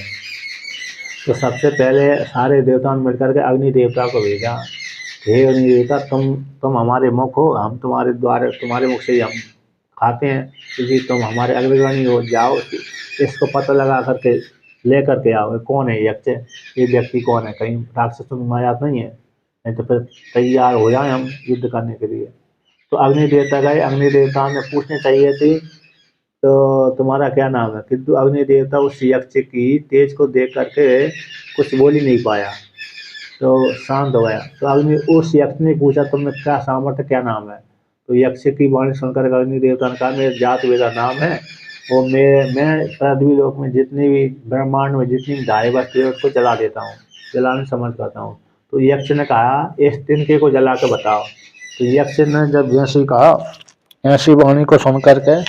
तो सबसे पहले सारे देवताओं ने मिलकर के अग्नि देवता को भेजा, हे अग्नि देवता, तुम हमारे मुख हो, हम तुम्हारे द्वारा तुम्हारे मुख से ही हम खाते हैं, क्योंकि तुम हमारे अग्रगणी हो, जाओ इसको पता लगा करके ले करके आओ, कौन है यक्ष, ये व्यक्ति कौन है, कहीं राक्षसों की माया तो नहीं है, नहीं तो फिर तैयार हो जाए हम युद्ध करने के लिए। तो अग्नि देवता गए, अग्नि देवता ने पूछने चाहिए थी तो तुम्हारा क्या नाम है, किंतु अग्नि देवता उस यक्ष की तेज को देख करके कुछ बोल ही नहीं पाया, तो शांत हो गया। तो अग्नि उस यक्ष ने पूछा तुमने क्या सामर्थ्य, क्या नाम है, तो यक्ष की वाणी सुनकर अग्नि देवता ने कहा मेरे जात वेदा नाम है, और मैं पृथ्वी लोक में जितनी भी ब्रह्मांड में जितनी भी धारे वस्तु है उसको जला देता हूँ, जलाने समझ करता हूँ। तो यक्ष ने कहा इस तिनके को जला के बताओ। तो यक्ष ने जब जैसे कहा, ऐसी वाणी को सुन करके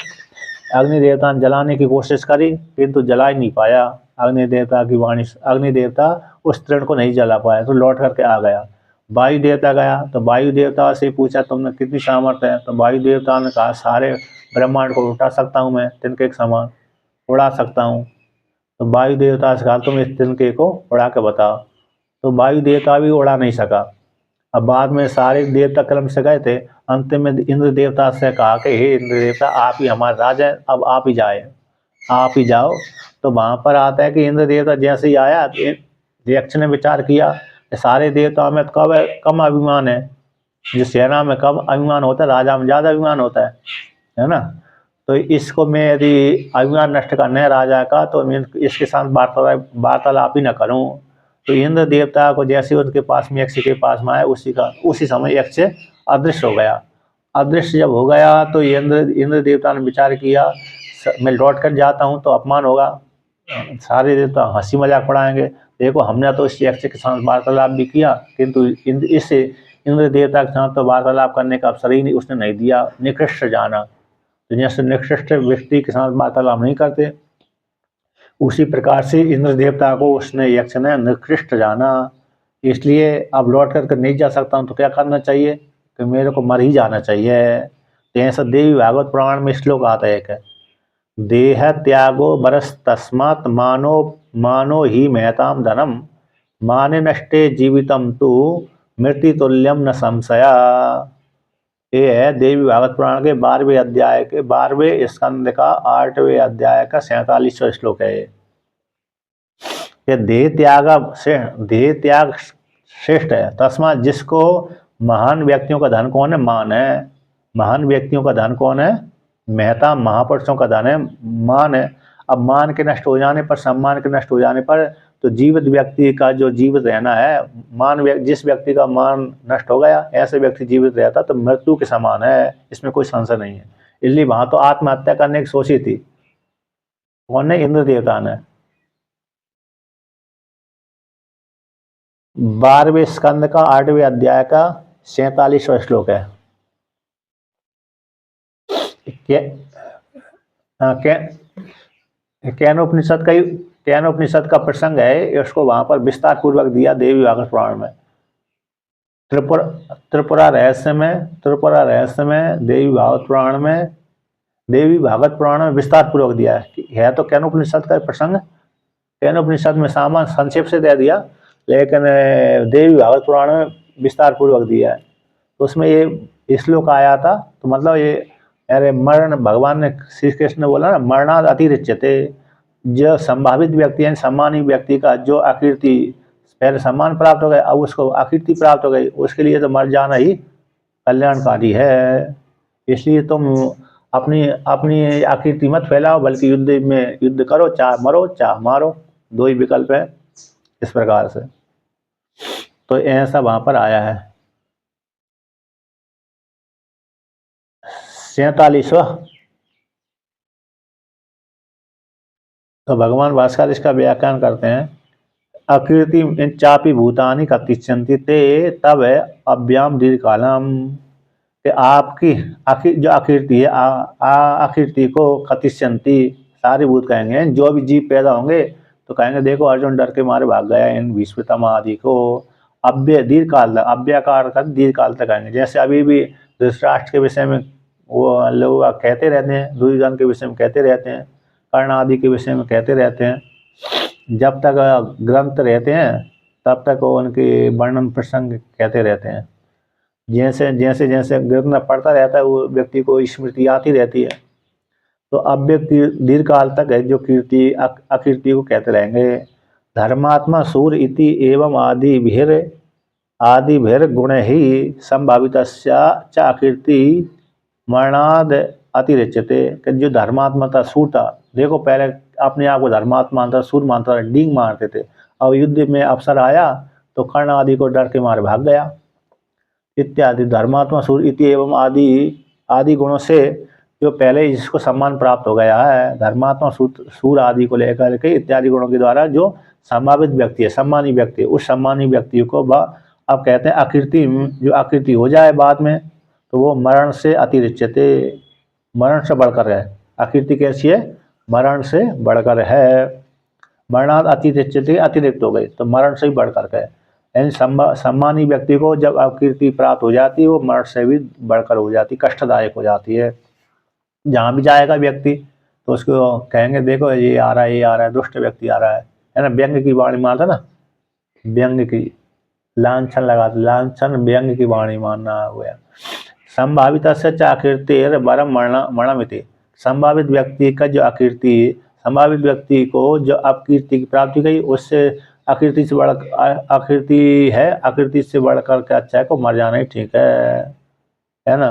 अग्नि देवता ने जलाने की कोशिश करी, किंतु जला ही नहीं पाया। अग्नि देवता की वाणी, अग्नि देवता उस तृण को नहीं जला पाया, तो लौट करके आ गया। वायु देवता गया, तो वायु देवता से पूछा तुमने कितनी सामर्थ्य है, तो वायु देवता ने कहा सारे ब्रह्मांड को उठा सकता हूँ, मैं तिनके के समान उड़ा सकता हूँ। तो वायु देवता से कहा तुम इस तिनके को उड़ा के बताओ। तो वायु देवता भी उड़ा नहीं सका। अब बाद में सारे देवता क्रम से गए थे, अंतिम में इंद्र देवता से कहा कि हे इंद्र देवता, आप ही हमारे राजा हैं, अब आप ही जाए, आप ही जाओ। तो वहां पर आता है कि इंद्र देवता जैसे ही आया, यक्ष ने विचार किया कि सारे देवताओं में तो कम अभिमान है, जो सेना में कम अभिमान होता है, राजा में ज्यादा अभिमान होता है ना। तो इसको मैं यदि अभिमान नष्ट करना है राजा का, तो मैं इसके साथ वार्तालाप ही न करूं। तो इंद्र देवता को जैसे उनके पास में यक्ष के पास में आया, उसी समय यक्ष अदृश्य हो गया। अदृश्य जब हो गया तो इंद्र देवता ने विचार किया मैं लौट कर जाता हूँ तो अपमान होगा, सारे देवता हंसी मजाक उड़ाएंगे, देखो हमने तो इस यक्ष के साथ वार्तालाप भी किया, किंतु इस इंद्र देवता के साथ तो वार्तालाप करने का अवसर ही नहीं उसने नहीं दिया, निकृष्ट जाना। तो जैसे निकृष्ट व्यक्ति के साथ वार्तालाप नहीं करते, उसी प्रकार से इंद्र देवता को उसने यक्ष ने निकृष्ट जाना। इसलिए अब लौट कर नहीं जा सकता हूँ, तो क्या करना चाहिए कि मेरे को मर ही जाना चाहिए। तो ऐसा देवी भागवत पुराण में श्लोक आता है कि देह त्यागो बरस तस्मात् मानो मानो ही महताम धनम, माने नष्टे जीवितम तु मृत्यु तुल्यम न संशया। ये है देवी भागवत पुराण के 12वें अध्याय के 12वें स्कंद का 8वें अध्याय का 47वां श्लोक है। ये देह त्याग श्रेष्ठ है, तस्मात जिसको महान व्यक्तियों का धन कौन है, मान है। महान व्यक्तियों का धन कौन है, महता महापुरुषों का धन है, मान है। अब मान के नष्ट हो जाने पर, सम्मान के नष्ट हो जाने पर, तो जीवित व्यक्ति का जो जीवित रहना है, जिस व्यक्ति का मान नष्ट हो गया, ऐसे व्यक्ति जीवित रहता तो मृत्यु के समान है, इसमें कोई संशय नहीं है। इसलिए वहां तो आत्महत्या करने की सोची थी, कौन ने, इंद्र देवता ने। 12वें स्कंद का 8वें अध्याय का 47वां श्लोक है। कैनोपनिषद का प्रसंग है, उसको वहां पर विस्तार पूर्वक दिया देवी भागवत पुराण में। त्रिपुरा रहस्य में देवी भागवत पुराण में विस्तार पूर्वक दिया है तो कैनोपनिषद का प्रसंग। कैनोपनिषद में सामान्य संक्षेप से दे दिया, लेकिन देवी भागवत पुराण में विस्तार पूर्वक दिया है। तो उसमें ये श्लोक आया था, तो मतलब ये अरे मरण, भगवान ने, श्री कृष्ण ने बोला ना, मरणाद अतिरिच्यते, जो संभावित व्यक्ति है, सम्मानित व्यक्ति का जो आकृति, पहले सम्मान प्राप्त हो गया, अब उसको आकृति प्राप्त हो गई, उसके लिए तो मर जाना ही कल्याणकारी है। इसलिए तुम अपनी अपनी आकृति मत फैलाओ, बल्कि युद्ध करो, चाहे मरो चाहे मारो, दो ही विकल्प है। इस प्रकार से तो ऐसा वहां पर आया है। 47वां, तो भगवान भास्कर इसका व्याख्यान करते हैं, अकीर्ति चापी भूतानि कतिष्यन्ति ते तब अव्याम दीर्घकालम, कि आपकी जो आकृति है, आकृति को कतिष्यन्ति, सारे भूत कहेंगे, जो भी जीव पैदा होंगे तो कहेंगे देखो अर्जुन डर के मारे भाग गया इन भीष्मपितामह आदि को। अव्यय दीर्घकाल तक, अव्यय का अर्थ दीर्घकाल तक आएंगे। जैसे अभी भी धृतराष्ट्र के विषय में वो लोग कहते रहते हैं, दुर्योधन के विषय में कहते रहते हैं, कर्ण आदि के विषय में कहते रहते हैं, जब तक ग्रंथ रहते हैं तब तक वो उनके वर्णन प्रसंग कहते रहते हैं। जैसे जैसे जैसे ग्रंथ पढ़ता रहता है वो व्यक्ति को स्मृति आती रहती है। तो अव्य दीर्घ काल तक है जो कीर्ति अकीर्ति को कहते रहेंगे। धर्मात्मा सूर इति एवं आदि भीर गुण ही संभावित च अकीर्ति मरणाद अतिरिच्यते। कि जो धर्मात्मा था सूर था, देखो पहले अपने आप को धर्मात्मा मानता, सूर मानता था, डींग मारते थे। अब युद्ध में अवसर आया तो कर्ण आदि को डर के मारे भाग गया इत्यादि। धर्मात्मा सूर इति एवं आदि गुणों से जो पहले जिसको सम्मान प्राप्त हो गया है, धर्मात्मा सूर आदि को लेकर के इत्यादि गुणों के द्वारा जो संभावित व्यक्ति है, सम्मानी व्यक्ति है, उस सम्मानी व्यक्ति को अब कहते हैं अकीर्ति। जो अकीर्ति हो जाए बाद में तो वो मरण से अतिरिच्यते, मरण से बढ़कर है। अकीर्ति कैसी है? मरण से बढ़कर है। मरणाद अतिरिच्यते, अतिरिक्त हो गई तो मरण से ही बढ़कर है। यानी सम्मानी व्यक्ति को जब अकीर्ति प्राप्त हो जाती है वो मरण से भी बढ़कर हो जाती, कष्टदायक हो जाती है। जहाँ भी जाएगा व्यक्ति तो उसको कहेंगे देखो ये आ रहा है, ये आ रहा है, दुष्ट व्यक्ति आ रहा है ना। व्यंग की वाणी मारता ना, व्यंग की लांछन लगाते, लांछन व्यंग की वाणी मारना हुआ। संभावित सच अकीर्तिर वरम मरणमिति। संभावित व्यक्ति का जो अकीर्ति, संभावित व्यक्ति को जो अपकीर्ति की प्राप्ति गई उससे अकीर्ति से बढ़ अकीर्ति है, अकीर्ति से बढ़कर के अच्छा है को मर जाना ही ठीक है ना।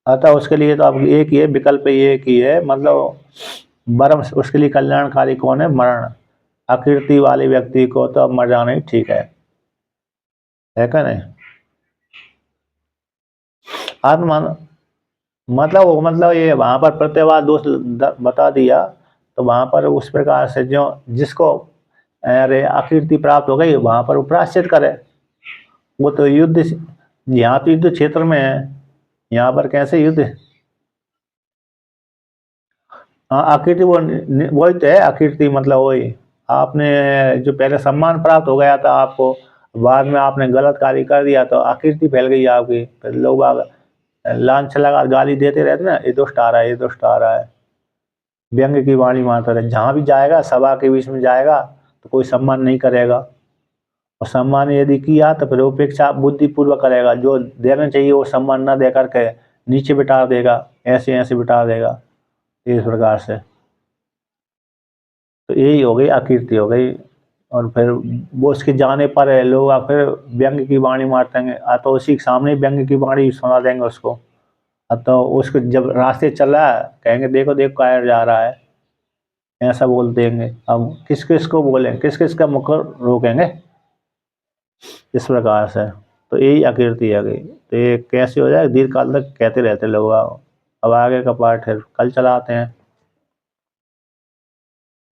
अतः उसके लिए तो अब एक ही है विकल्प, एक ही है, मतलब वरम उसके लिए कल्याणकारी कौन है? मरण। अकीर्ति वाले व्यक्ति को तो अब मर जाना ही ठीक है क्या नहीं? आत्मा मतलब ये वहाँ पर प्रत्यवाद दोष बता दिया तो वहाँ पर उस प्रकार से जो जिसको अरे अकीर्ति प्राप्त हो गई वहाँ पर वो प्रायश्चित करे। वो तो युद्ध, यहाँ तो युद्ध क्षेत्र में है, यहाँ पर कैसे युद्ध? हाँ अकीर्ति वही तो है। अकीर्ति मतलब वही आपने जो पहले सम्मान प्राप्त हो गया था आपको, बाद में आपने गलत कार्य कर दिया तो अकीर्ति फैल गई आपकी। फिर लोग लांछन लगा गाली देते रहते ना, ये दुष्ट आ रहा है, ये दुष्ट आ रहा है, व्यंग की वाणी मारता रहे। जहाँ भी जाएगा सभा के बीच में जाएगा तो कोई सम्मान नहीं करेगा, और सम्मान यदि किया तो फिर उपेक्षा बुद्धिपूर्वक करेगा। जो देना चाहिए वो सम्मान न दे करके नीचे बिठा देगा, ऐसे ऐसे बिठा देगा इस प्रकार से। तो यही हो गई, अकीर्ति हो गई। और फिर वो उसके जाने पर है लोग फिर व्यंग की वाणी मारते हैं, तो उसी के सामने व्यंग की वाणी सुना देंगे उसको। तो उसको जब रास्ते चल रहा है कहेंगे देखो देखो कायर जा रहा है, ऐसा बोल देंगे। अब किस किस को बोलें, किस किस का मुख रोकेंगे, इस प्रकार से। तो यही अकीर्ति है गई। तो ये कैसे हो जाए? दीर्घ काल तक कहते रहते लोग। अब आगे का पार्ट है कल चलाते हैं।